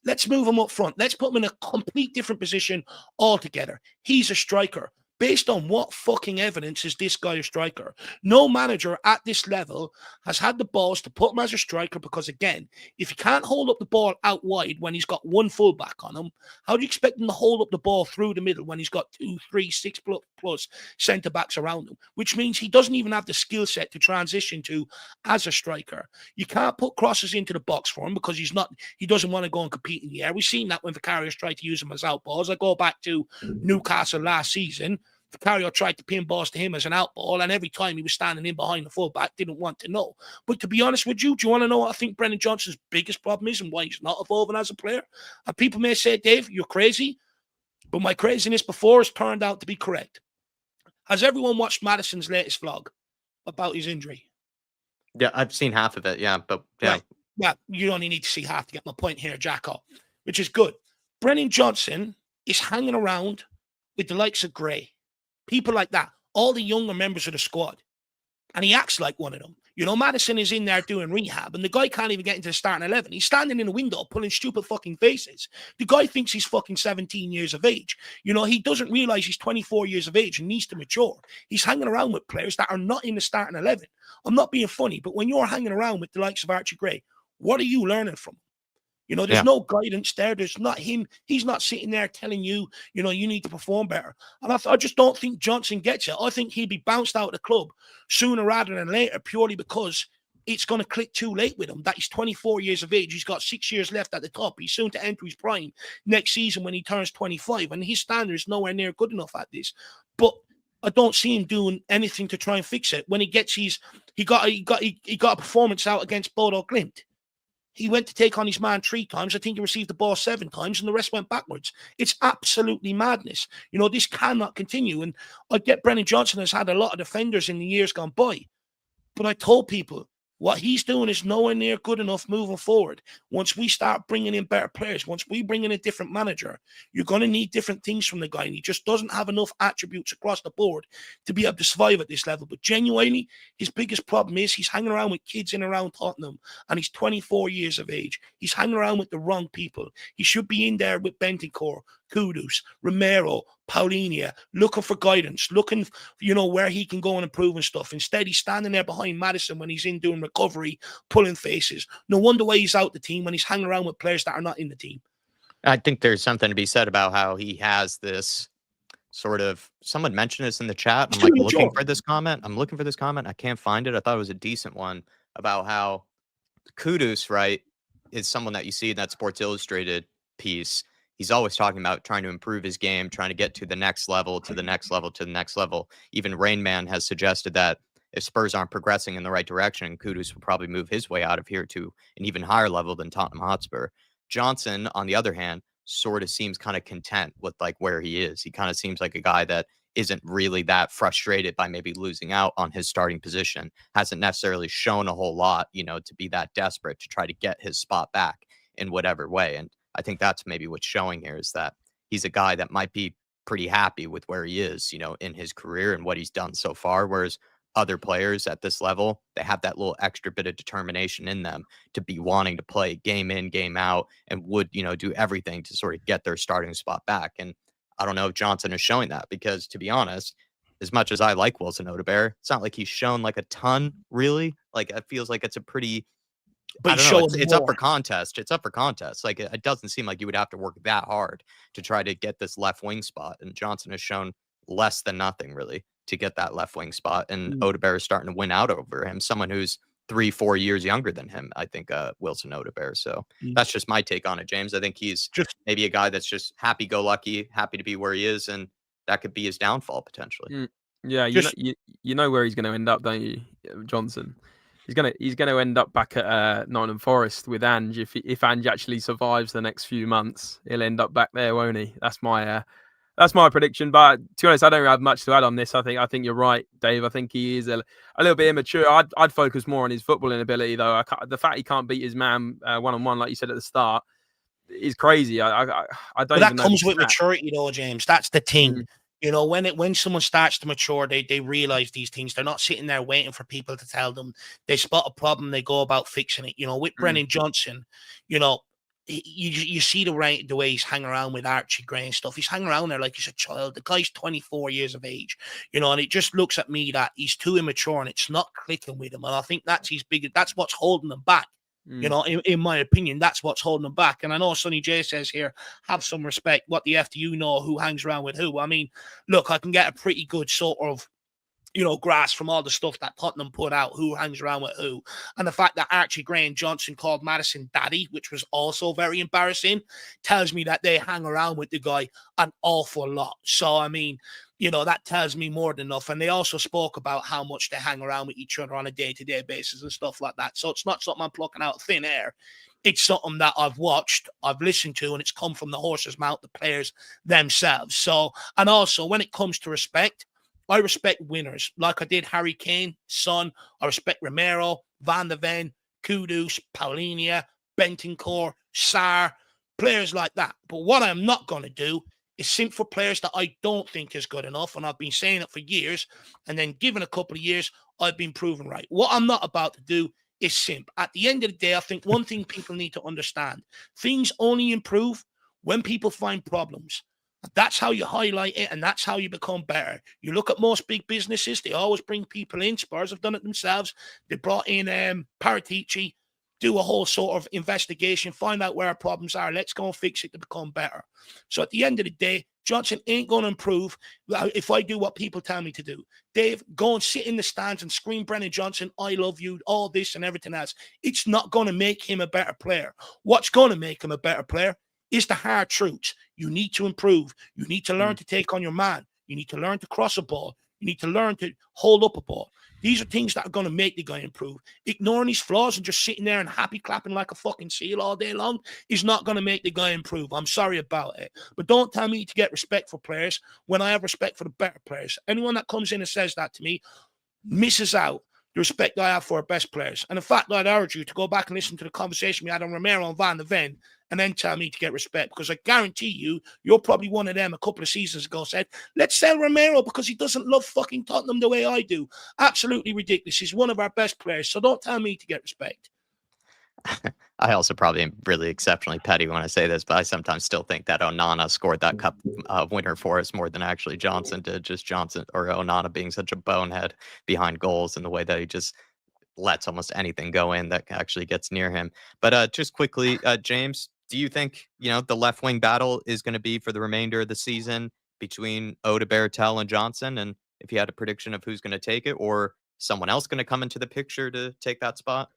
Let's move him up front. Let's put him in a complete different position altogether. He's a striker. Based on what fucking evidence is this guy a striker? No manager at this level has had the balls to put him as a striker because, again, if he can't hold up the ball out wide when he's got one fullback on him, how do you expect him to hold up the ball through the middle when he's got 2, 3, 6 plus centre-backs around him? Which means he doesn't even have the skill set to transition to as a striker. You can't put crosses into the box for him because he doesn't want to go and compete in the air. We've seen that when Vicarious tried to use him as outballs. I go back to Newcastle last season. Vicario tried to pin balls to him as an outball, and every time he was standing in behind the fullback, didn't want to know. But to be honest with you, do you want to know what I think Brennan Johnson's biggest problem is and why he's not evolving as a player? And people may say, Dave, you're crazy, but my craziness before has turned out to be correct. Has everyone watched Maddison's latest vlog about his injury? Yeah, I've seen half of it, but Right. Yeah, you only need to see half to get my point here, Jacko, which is good. Brennan Johnson is hanging around with the likes of Gray. People like that, all the younger members of the squad. And he acts like one of them. You know, Maddison is in there doing rehab, and the guy can't even get into the starting 11. He's standing in the window pulling stupid fucking faces. The guy thinks he's fucking 17 years of age. You know, he doesn't realize he's 24 years of age and needs to mature. He's hanging around with players that are not in the starting 11. I'm not being funny, but when you're hanging around with the likes of Archie Gray, what are you learning from him? You know, there's no guidance there. There's not him. He's not sitting there telling you, you know, you need to perform better. And I just don't think Johnson gets it. I think he'd be bounced out of the club sooner rather than later purely because it's going to click too late with him. That he's 24 years of age. He's got 6 years left at the top. He's soon to enter his prime next season when he turns 25. And his standard is nowhere near good enough at this. But I don't see him doing anything to try and fix it. When he gets he got a performance out against Bodo Glimt. He went to take on his man 3 times. I think he received the ball 7 times, and the rest went backwards. It's absolutely madness. You know, this cannot continue. And I get Brennan Johnson has had a lot of defenders in the years gone by. But I told people, what he's doing is nowhere near good enough moving forward. Once we start bringing in better players, once we bring in a different manager, you're going to need different things from the guy. And he just doesn't have enough attributes across the board to be able to survive at this level. But genuinely, his biggest problem is he's hanging around with kids in around Tottenham, and he's 24 years of age. He's hanging around with the wrong people. He should be in there with Bentancur, Kudus, Romero, Paulinia, looking for guidance, looking, you know, where he can go and improve and stuff. Instead, he's standing there behind Maddison when he's in doing recovery, pulling faces. No wonder why he's out the team when he's hanging around with players that are not in the team. I think there's something to be said about how he has this sort of, someone mentioned this in the chat. I'm like looking for this comment. I can't find it. I thought it was a decent one about how Kudus, right, is someone that you see in that Sports Illustrated piece. He's always talking about trying to improve his game, trying to get to the next level, to the next level, to the next level. Even Rain Man has suggested that if Spurs aren't progressing in the right direction, Kudus will probably move his way out of here to an even higher level than Tottenham Hotspur. Johnson, on the other hand, sort of seems kind of content with like where he is. He kind of seems like a guy that isn't really that frustrated by maybe losing out on his starting position. Hasn't necessarily shown a whole lot, you know, to be that desperate to try to get his spot back in whatever way. And I think that's maybe what's showing here is that he's a guy that might be pretty happy with where he is, you know, in his career and what he's done so far. Whereas other players at this level, they have that little extra bit of determination in them to be wanting to play game in, game out, and would, you know, do everything to sort of get their starting spot back. And I don't know if Johnson is showing that because, to be honest, as much as I like Wilson Odobert, it's not like he's shown like a ton, really. Like, it feels like it's a pretty, But I don't know, it's up for contest. It's up for contest. Like, it doesn't seem like you would have to work that hard to try to get this left wing spot. And Johnson has shown less than nothing, really, to get that left wing spot. And Odobert is starting to win out over him. Someone who's 3-4 years younger than him, I think, Wilson Odebear. So that's just my take on it, James. I think he's Just maybe a guy that's just happy-go-lucky, happy to be where he is, and that could be his downfall potentially. Yeah, just you know where he's going to end up, don't you, Johnson? He's gonna end up back at Nottingham Forest with Ange. If Ange actually survives the next few months, he'll end up back there, won't he? That's my prediction. But to be honest, I don't have much to add on this. I think you're right, Dave. I think he is a little bit immature. I'd focus more on his footballing ability, though. The fact he can't beat his man 1-on-1, like you said at the start, is crazy. I don't But even that know comes the with stat. maturity, though, James. That's the thing. Mm. You know, when someone starts to mature, they realize these things. They're not sitting there waiting for people to tell them. They spot a problem, they go about fixing it. You know, with Brennan Johnson, you know, you see the way he's hanging around with Archie Gray and stuff. He's hanging around there like he's a child. The guy's 24 years of age, you know, and it just looks at me that he's too immature and it's not clicking with him. And I think that's that's what's holding him back. You know, in my opinion, that's what's holding them back. And I know Sonny J says here, have some respect. What the F do you know who hangs around with who? I mean, look, I can get a pretty good sort of, you know, grasp from all the stuff that Tottenham put out, who hangs around with who. And the fact that Archie Gray and Johnson called Madison daddy, which was also very embarrassing, tells me that they hang around with the guy an awful lot. So, I mean, you know, that tells me more than enough. And they also spoke about how much they hang around with each other on a day-to-day basis and stuff like that. So it's not something I'm plucking out of thin air. It's something that I've watched, I've listened to, and it's come from the horse's mouth, the players themselves. So, and also when it comes to respect, I respect winners. Like I did Harry Kane, Son. I respect Romero, Van de Ven, Kudus, Paulinia, Bentancur, Sarr, players like that. But what I'm not going to do is simp for players that I don't think is good enough. And I've been saying it for years. And then given a couple of years, I've been proven right. What I'm not about to do is simp. At the end of the day, I think one thing people need to understand, things only improve when people find problems. That's how you highlight it, and that's how you become better. You look at most big businesses, they always bring people in. Spurs have done it themselves. They brought in Paratici, do a whole sort of investigation, find out where our problems are. Let's go and fix it to become better. So at the end of the day, Johnson ain't going to improve if I do what people tell me to do. Dave, go and sit in the stands and scream Brennan Johnson, I love you, all this and everything else. It's not going to make him a better player. What's going to make him a better player is the hard truths. You need to improve. You need to learn to take on your man. You need to learn to cross a ball. You need to learn to hold up a ball. These are things that are going to make the guy improve. Ignoring his flaws and just sitting there and happy clapping like a fucking seal all day long is not going to make the guy improve. I'm sorry about it. But don't tell me to get respect for players when I have respect for the better players. Anyone that comes in and says that to me misses out the respect I have for our best players. And in fact, I'd urge you to go back and listen to the conversation we had on Romero and Van de Ven and then tell me to get respect, because I guarantee you're probably one of them a couple of seasons ago said, let's sell Romero because he doesn't love fucking Tottenham the way I do. Absolutely ridiculous. He's one of our best players. So don't tell me to get respect. I also probably am really exceptionally petty when I say this, but I sometimes still think that Onana scored that cup winner for us more than actually Johnson did. Just Johnson or Onana being such a bonehead behind goals and the way that he just lets almost anything go in that actually gets near him. But just quickly, James, do you think, the left wing battle is going to be for the remainder of the season between Odebear, Tell, and Johnson? And if you had a prediction of who's going to take it, or someone else going to come into the picture to take that spot?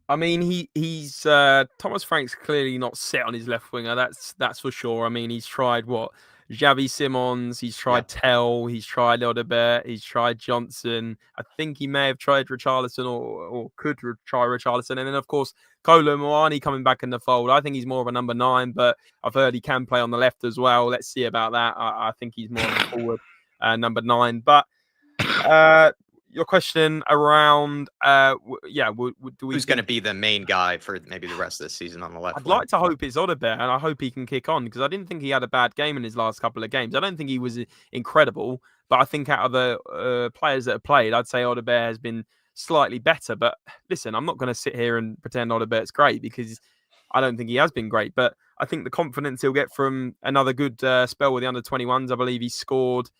I mean, he's Thomas Frank's clearly not set on his left winger. That's for sure. I mean, he's tried Xavi Simons, he's tried Tell, he's tried Odebear, he's tried Johnson. I think he may have tried Richarlison or could try Richarlison. And then, of course, Kolo Muani coming back in the fold. I think he's more of a number 9, but I've heard he can play on the left as well. Let's see about that. I think he's more of a forward number 9. But your question around, who's going to be the main guy for maybe the rest of the season on the left? I'd like to hope it's Odebear, and I hope he can kick on, because I didn't think he had a bad game in his last couple of games. I don't think he was incredible, but I think out of the players that have played, I'd say Odebear has been slightly better. But listen, I'm not going to sit here and pretend Odebear's great, because I don't think he has been great. But I think the confidence he'll get from another good spell with the under-21s. I believe he scored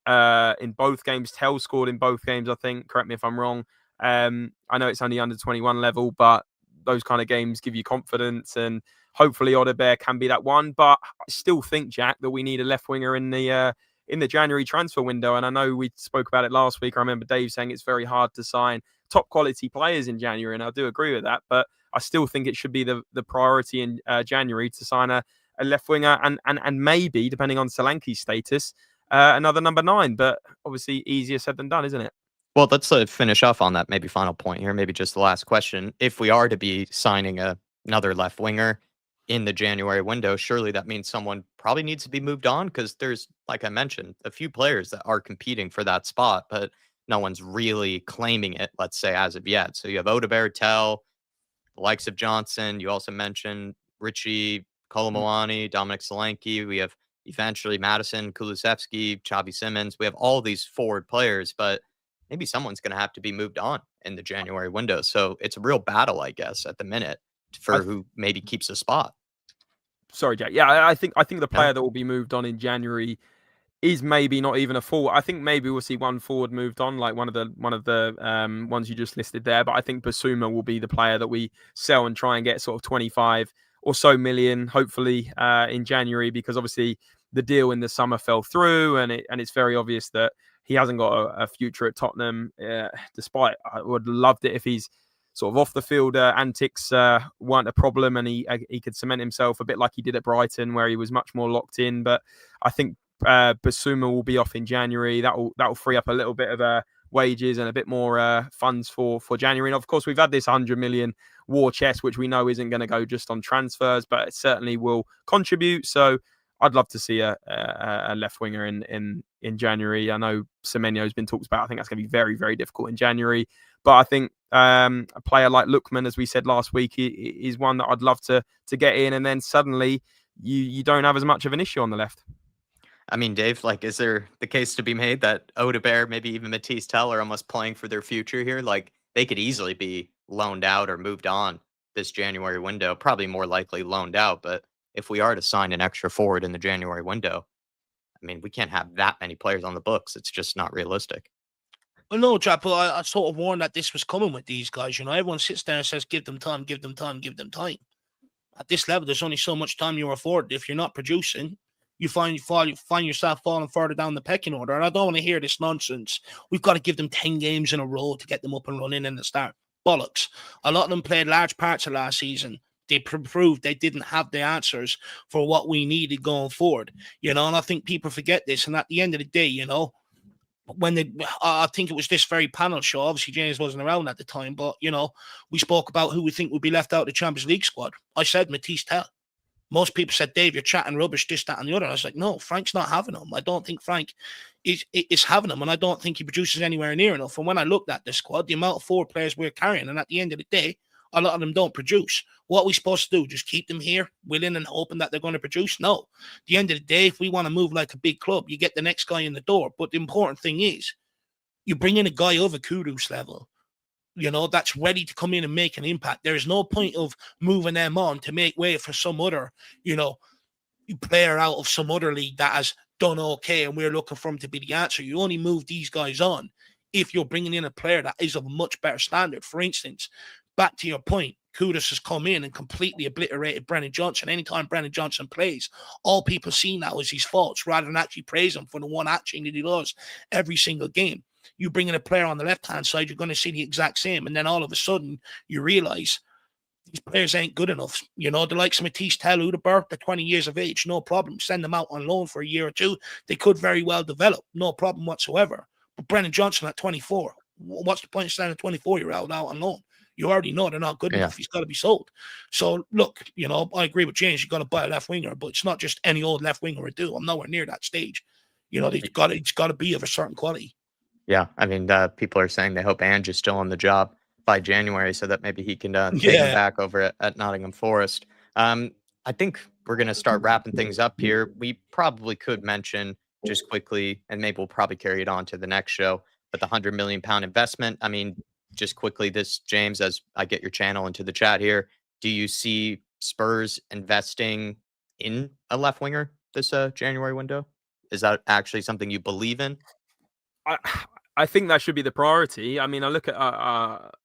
in both games. Tell scored in both games, I think. Correct me if I'm wrong. I know it's only under 21 level, but those kind of games give you confidence, and hopefully Odebear can be that one. But I still think, Jack, that we need a left winger in the in the January transfer window. And I know we spoke about it last week. I remember Dave saying it's very hard to sign top quality players in January, and I do agree with that. But I still think it should be the priority in January to sign a left winger and maybe, depending on Solanke's status, another number 9. But obviously, easier said than done, isn't it? Well, let's finish off on that maybe final point here, maybe just the last question. If we are to be signing another left winger in the January window, surely that means someone probably needs to be moved on, because there's, like I mentioned, a few players that are competing for that spot, but no one's really claiming it, let's say, as of yet. So you have Odegaard, Tell, the likes of Johnson. You also mentioned Richie, Kolomowani, Dominic Solanke. We have eventually Madison, Kulusevski, Xavi Simons. We have all these forward players, but maybe someone's going to have to be moved on in the January window. So it's a real battle, I guess, at the minute for who maybe keeps a spot. Sorry, Jack. Yeah, I think the player that will be moved on in January is maybe not even a forward. I think maybe we'll see one forward moved on, like one of the ones you just listed there. But I think Basuma will be the player that we sell and try and get sort of 25 or so million, hopefully, in January, because obviously the deal in the summer fell through, and it's very obvious that he hasn't got a future at Tottenham. Despite, I would have loved it if he's sort of off the field antics weren't a problem, and he could cement himself a bit like he did at Brighton, where he was much more locked in. But I think Basuma will be off in January. That will free up a little bit of wages and a bit more funds for January. And of course, we've had this 100 million war chest, which we know isn't going to go just on transfers, but it certainly will contribute. So I'd love to see a left winger in January. I know Semenyo's been talked about. I think that's going to be very, very difficult in January. But I think a player like Lookman, as we said last week, is one that I'd love to get in. And then suddenly you don't have as much of an issue on the left. I mean, Dave, like, is there the case to be made that Odegaard, maybe even Matisse Tell, are almost playing for their future here? Like, they could easily be loaned out or moved on this January window. Probably more likely loaned out. But if we are to sign an extra forward in the January window, I mean, we can't have that many players on the books. It's just not realistic. Well, no, Jack, but I sort of warned that this was coming with these guys. Everyone sits there and says, give them time, give them time, give them time. At this level, there's only so much time you're afforded. If you're not producing, you find yourself falling further down the pecking order. And I don't want to hear this nonsense. We've got to give them 10 games in a row to get them up and running in the start. Bollocks. A lot of them played large parts of last season. They proved they didn't have the answers for what we needed going forward. And I think people forget this. And at the end of the day, when I think it was this very panel show, obviously James wasn't around at the time, but, we spoke about who we think would be left out of the Champions League squad. I said Matisse Tell. Most people said, Dave, you're chatting rubbish, this, that, and the other. I was like, no, Frank's not having him. I don't think Frank is having him, and I don't think he produces anywhere near enough. And when I looked at the squad, the amount of forward players we're carrying, and at the end of the day, a lot of them don't produce. What are we supposed to do? Just keep them here, willing and hoping that they're going to produce? No. At the end of the day, if we want to move like a big club, you get the next guy in the door. But the important thing is, you bring in a guy of a Kudus level, that's ready to come in and make an impact. There is no point of moving them on to make way for some other, player out of some other league that has done okay and we're looking for him to be the answer. You only move these guys on if you're bringing in a player that is of a much better standard. For instance, back to your point, Kudus has come in and completely obliterated Brennan Johnson. Anytime Brennan Johnson plays, all people see now is his faults rather than actually praise him for the one action that he does every single game. You bring in a player on the left-hand side, you're going to see the exact same. And then all of a sudden, you realize these players ain't good enough. The likes of Matisse Tell, Odegaard, they're 20 years of age, no problem. Send them out on loan for a year or two. They could very well develop, no problem whatsoever. But Brennan Johnson at 24, what's the point of sending a 24-year-old out on loan? You already know they're not good enough. He's got to be sold. So, look, I agree with James. You've got to buy a left winger, but it's not just any old left winger would do. I'm nowhere near that stage. It's got to be of a certain quality. Yeah, I mean, people are saying they hope Ange is still on the job by January so that maybe he can take him back over at Nottingham Forest. I think we're going to start wrapping things up here. We probably could mention just quickly, and maybe we'll probably carry it on to the next show, but the £100 million investment. I mean, just quickly, James, as I get your channel into the chat here, do you see Spurs investing in a left winger this January window? Is that actually something you believe in? I think that should be the priority. I mean, I look at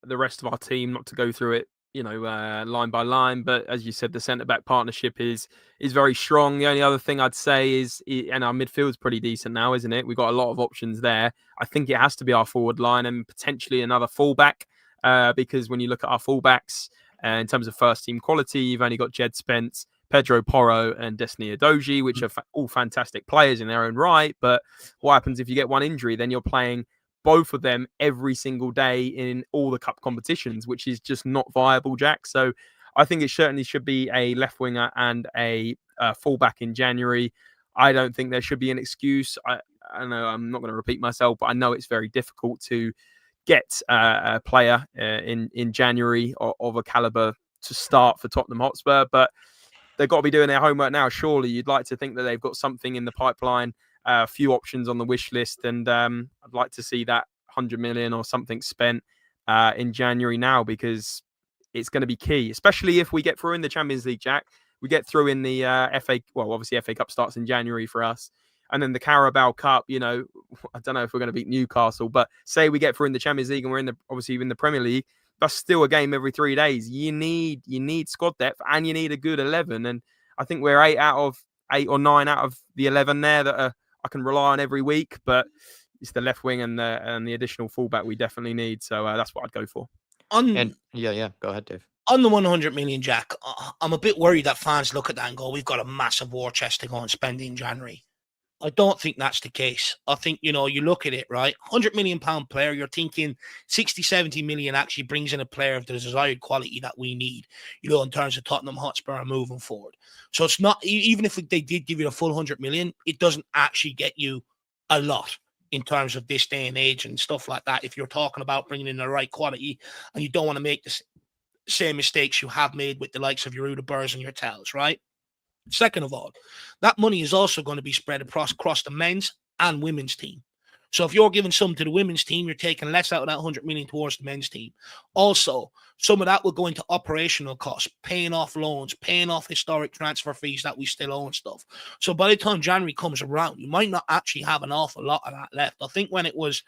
the rest of our team, not to go through it line by line. But as you said, the centre back partnership is very strong. The only other thing I'd say is, and our midfield's pretty decent now, isn't it? We've got a lot of options there. I think it has to be our forward line and potentially another fullback, because when you look at our fullbacks in terms of first team quality, you've only got Jed Spence, Pedro Porro, and Destiny Udogie, which are all fantastic players in their own right. But what happens if you get one injury? Then you're playing both of them every single day in all the cup competitions, which is just not viable, Jack. So I think it certainly should be a left winger and a fullback in January. I don't think there should be an excuse. I know I'm not going to repeat myself, but I know it's very difficult to get a player in January of a caliber to start for Tottenham Hotspur, but they've got to be doing their homework now. Surely you'd like to think that they've got something in the pipeline, a few options on the wish list, and I'd like to see that 100 million or something spent in January now, because it's going to be key, especially if we get through in the Champions League, Jack. We get through in the obviously FA Cup starts in January for us. And then the Carabao Cup, I don't know if we're going to beat Newcastle, but say we get through in the Champions League and we're obviously in the Premier League, that's still a game every 3 days. You need squad depth and you need a good 11. And I think we're 8 or 9 out of the 11 there that I can rely on every week. But it's the left wing and the additional fullback we definitely need. So that's what I'd go for. Go ahead, Dave. On the 100 million, Jack, I'm a bit worried that fans look at that and go, we've got a massive war chest to go and spend in January. I don't think that's the case. I think, you look at it, right? £100 million player, you're thinking 60, 70 million actually brings in a player of the desired quality that we need, in terms of Tottenham Hotspur and moving forward. So it's not, even if they did give you the full 100 million, it doesn't actually get you a lot in terms of this day and age and stuff like that. If you're talking about bringing in the right quality and you don't want to make the same mistakes you have made with the likes of your Udeburs and your Tells, right? Second of all, that money is also going to be spread across the men's and women's team. So if you're giving some to the women's team, you're taking less out of that 100 million towards the men's team. Also, some of that will go into operational costs, paying off loans, paying off historic transfer fees that we still owe and stuff. So by the time January comes around, you might not actually have an awful lot of that left. I think when it was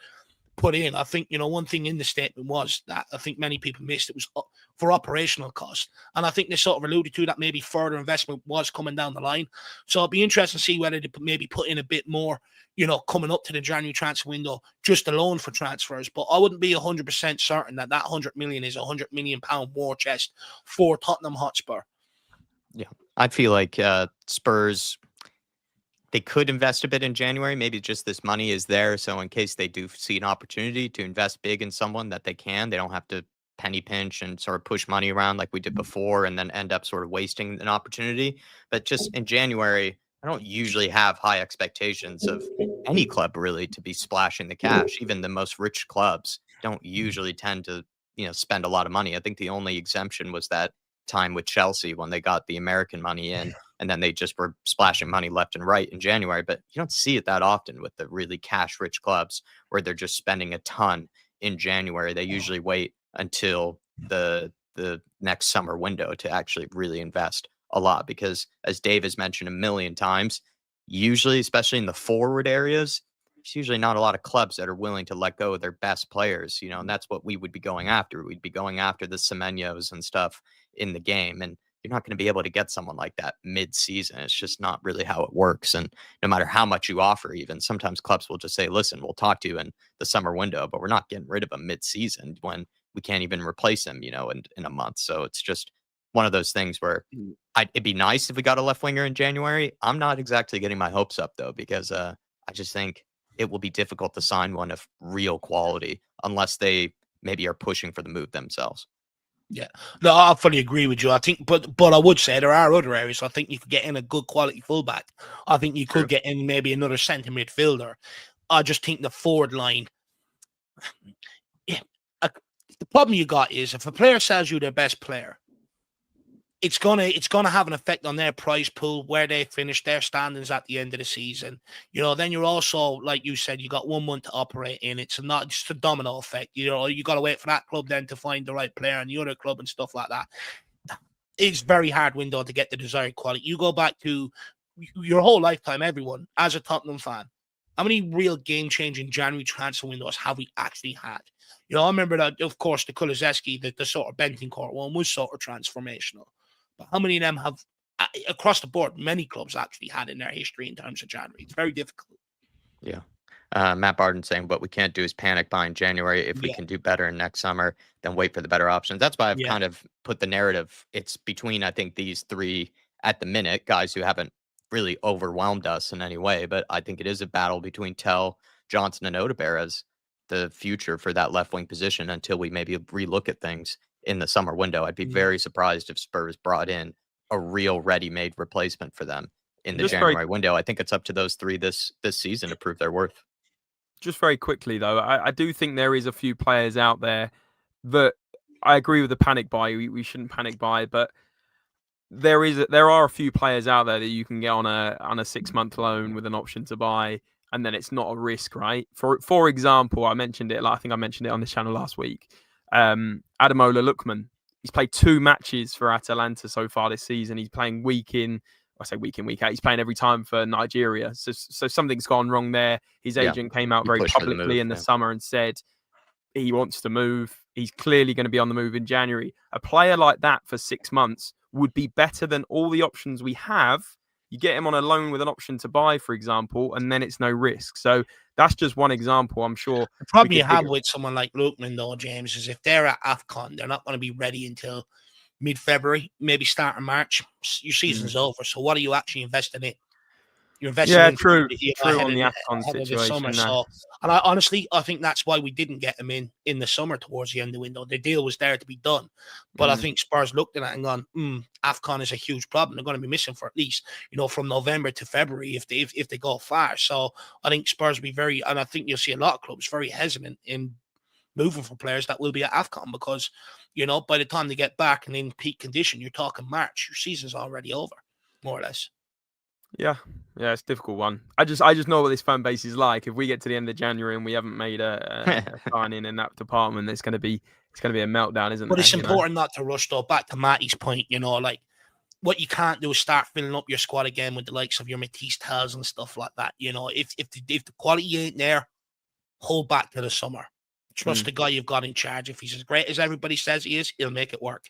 put in, I think, one thing in the statement was that I think many people missed, it was for operational costs. And I think they sort of alluded to that maybe further investment was coming down the line. So it'll be interesting to see whether they maybe put in a bit more, coming up to the January transfer window, just alone for transfers. But I wouldn't be 100% certain that 100 million is a £100 million war chest for Tottenham Hotspur. Yeah, I feel like Spurs, they could invest a bit in January. Maybe just this money is there. So in case they do see an opportunity to invest big in someone that they don't have to penny pinch and sort of push money around like we did before and then end up sort of wasting an opportunity. But just in January, I don't usually have high expectations of any club really to be splashing the cash. Even the most rich clubs don't usually tend to, spend a lot of money. I think the only exemption was that time with Chelsea when they got the American money in. And then they just were splashing money left and right in January. But you don't see it that often with the really cash-rich clubs where they're just spending a ton in January. They usually wait until the next summer window to actually really invest a lot. Because as Dave has mentioned a million times, usually, especially in the forward areas, there's usually not a lot of clubs that are willing to let go of their best players, and that's what we would be going after. We'd be going after the Semenyos and stuff in the game. And you're not going to be able to get someone like that mid-season. It's just not really how it works. And no matter how much you offer, even sometimes clubs will just say, listen, we'll talk to you in the summer window, but we're not getting rid of them mid-season when we can't even replace them, in a month. So it's just one of those things where it'd be nice if we got a left winger in January. I'm not exactly getting my hopes up though, because I just think it will be difficult to sign one of real quality unless they maybe are pushing for the move themselves. Yeah, no, I fully agree with you. I think, but I would say there are other areas. I think you could get in a good quality fullback. I think you could get in maybe another centre midfielder. I just think the forward line. Yeah, the problem you got is if a player sells you their best player, it's gonna have an effect on their prize pool, where they finish, their standings at the end of the season. Then you're also, like you said, you got 1 month to operate in. It's not just a domino effect. You got to wait for that club then to find the right player and the other club and stuff like that. It's very hard window to get the desired quality. You go back to your whole lifetime, everyone, as a Tottenham fan, How many real game-changing January transfer windows have we actually had? You know, I remember that, of course, the Kulusevski, the sort of Bentoncourt one was sort of transformational. But how many of them have, across the board, many clubs actually had in their history in terms of January? It's very difficult. Yeah. Matt Barden saying what we can't do is panic buying January. If we Yeah, can do better next summer, then wait for the better options. That's why I've yeah, kind of put the narrative. It's between, I think, these three at the minute, guys who haven't really overwhelmed us in any way. But I think it is a battle between Tell, Johnson, and Odebear as the future for that left wing position until we maybe relook at things in the summer window. I'd be yeah. very surprised if Spurs brought in a real ready-made replacement for them in the Just very January window. I think it's up to those three this season to prove their worth. just very quickly though, I do think there is a few players out there that I agree with the panic buy. We shouldn't panic buy, but there are a few players out there that you can get on a 6-month loan with an option to buy, and then it's not a risk, right? For example, I mentioned it. Like, I think I mentioned it on this channel last week. Ademola Lookman. He's played 2 matches for Atalanta so far this season. He's playing week in, I say week in, week out. He's playing every time for Nigeria. So something's gone wrong there. His Yeah, agent came out he very pushed for the publicly move, in the yeah. summer and said he wants to move. He's clearly going to be on the move in January. A player like that for 6 months would be better than all the options we have. You get him on a loan with an option to buy, for example, and then it's no risk. So that's just one example. I'm sure The problem we you could dig have with someone like Lookman, though, James, is if they're at AFCON, they're not going to be ready until mid-February, maybe start in March. Your Mm. season's over. So what are you actually investing in? You're investing Yeah, in, true. you know, True on the AFCON ahead of the summer. situation. So, and I honestly, I think that's why we didn't get him in the summer towards the end of the window. The deal was there to be done, but I Mm. think Spurs looked at it and gone, AFCON is a huge problem. They're going to be missing for at least, you know, from November to February if they go far. So I think Spurs will be very, and I think you'll see a lot of clubs very hesitant in moving for players that will be at AFCON because, you know, by the time they get back and in peak condition, you're talking March. Your season's already over, more or less. Yeah, it's a difficult one. I just know what this fan base is like. If we get to the end of January and we haven't made a sign in that department, it's going to be a meltdown, isn't But there? it's important not to rush, though. Back to Matty's point, you know, like what you can't do is start filling up your squad again with the likes of your Matisse Tells and stuff like that. You know, if the quality ain't there, hold back to the summer. Trust the guy you've got in charge. If he's as great as everybody says he is, he'll make it work.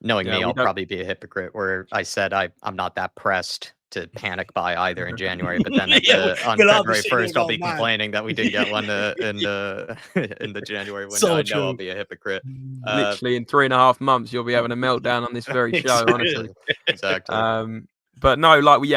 Knowing Yeah, me, we I'll don't. probably be a hypocrite where I said I'm not that pressed to panic buy either in January, but then on we'll all be February sitting here 1st, I'll be going, man. complaining that we didn't get one in the in the January window. So I know I'll true. be a hypocrite. Literally in 3.5 months, you'll be having a meltdown on this very show, honestly. Exactly. But no, like we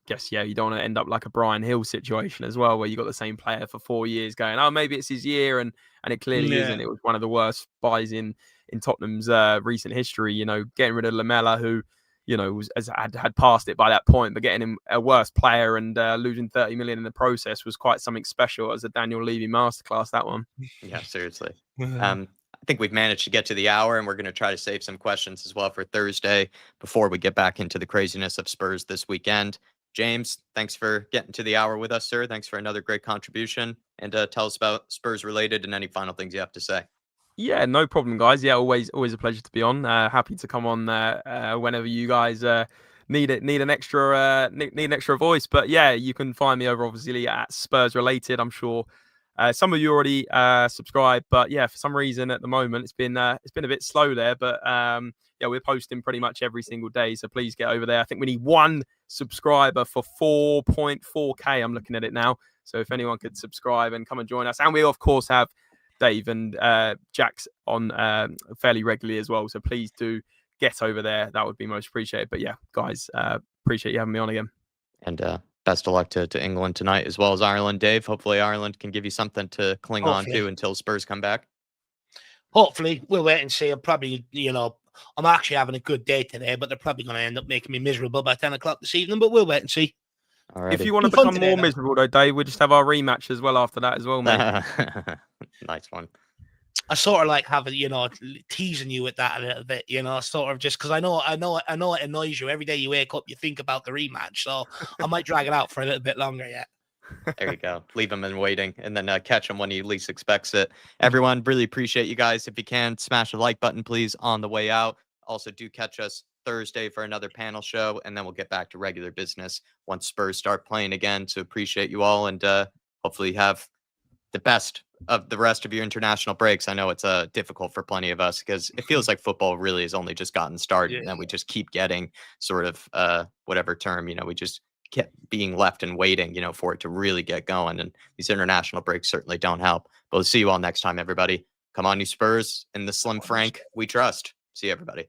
guess you don't want to end up like a Brian Hill situation as well, where you got the same player for 4 years going, oh, maybe it's his year, and it clearly Yeah. isn't. It was one of the worst buys in Tottenham's recent history. You know, getting rid of Lamella, who you know had passed it by that point, but getting him a worse player and losing 30 million in the process was quite something special as a Daniel Levy masterclass. That one. Yeah, seriously. I think we've managed to get to the hour, and we're going to try to save some questions as well for Thursday before we get back into the craziness of Spurs this weekend. James, thanks for getting to the hour with us, sir. Thanks for another great contribution. And tell us about Spurs related and any final things you have to say. Yeah, no problem, guys. Yeah, always a pleasure to be on. Happy to come on whenever you guys need an extra voice. But yeah, you can find me over obviously at Spurs Related. I'm sure some of you already subscribe, but yeah, for some reason at the moment it's been a bit slow there. But yeah, we're posting pretty much every single day, so please get over there. I think we need 1 subscriber for 4.4k. I'm looking at it now. So if anyone could subscribe and come and join us, and we of course have Dave and Jack's on fairly regularly as well. So please do get over there. That would be most appreciated. But yeah, guys, appreciate you having me on again. And best of luck to England tonight as well as Ireland, Dave. Hopefully Ireland can give you something to cling on to until Spurs come back. Hopefully. We'll wait and see. I'm probably, you know, I'm actually having a good day today, but they're probably going to end up making me miserable by 10 o'clock this evening, but we'll wait and see. Alrighty. If you want to become more miserable though, Dave, we'll just have our rematch as well after that as well, mate. Nice one. I sort of like having, you know, teasing you with that a little bit, you know, sort of just because I know it annoys you. Every day you wake up, you think about the rematch. So I might drag it out for a little bit longer yet. There you go. Leave him in waiting and then catch him when he least expects it. Everyone, really appreciate you guys. If you can, smash the like button, please, on the way out. Also, do catch us Thursday for another panel show, and then we'll get back to regular business once Spurs start playing again. So appreciate you all, and hopefully you have the best of the rest of your international breaks. I know it's difficult for plenty of us because it feels like football really has only just gotten started, and then we just keep getting sort of whatever term, we just kept being left and waiting, for it to really get going. And these international breaks certainly don't help. But we'll see you all next time, everybody. Come on, you Spurs, and the Slim Frank we trust. See you, everybody.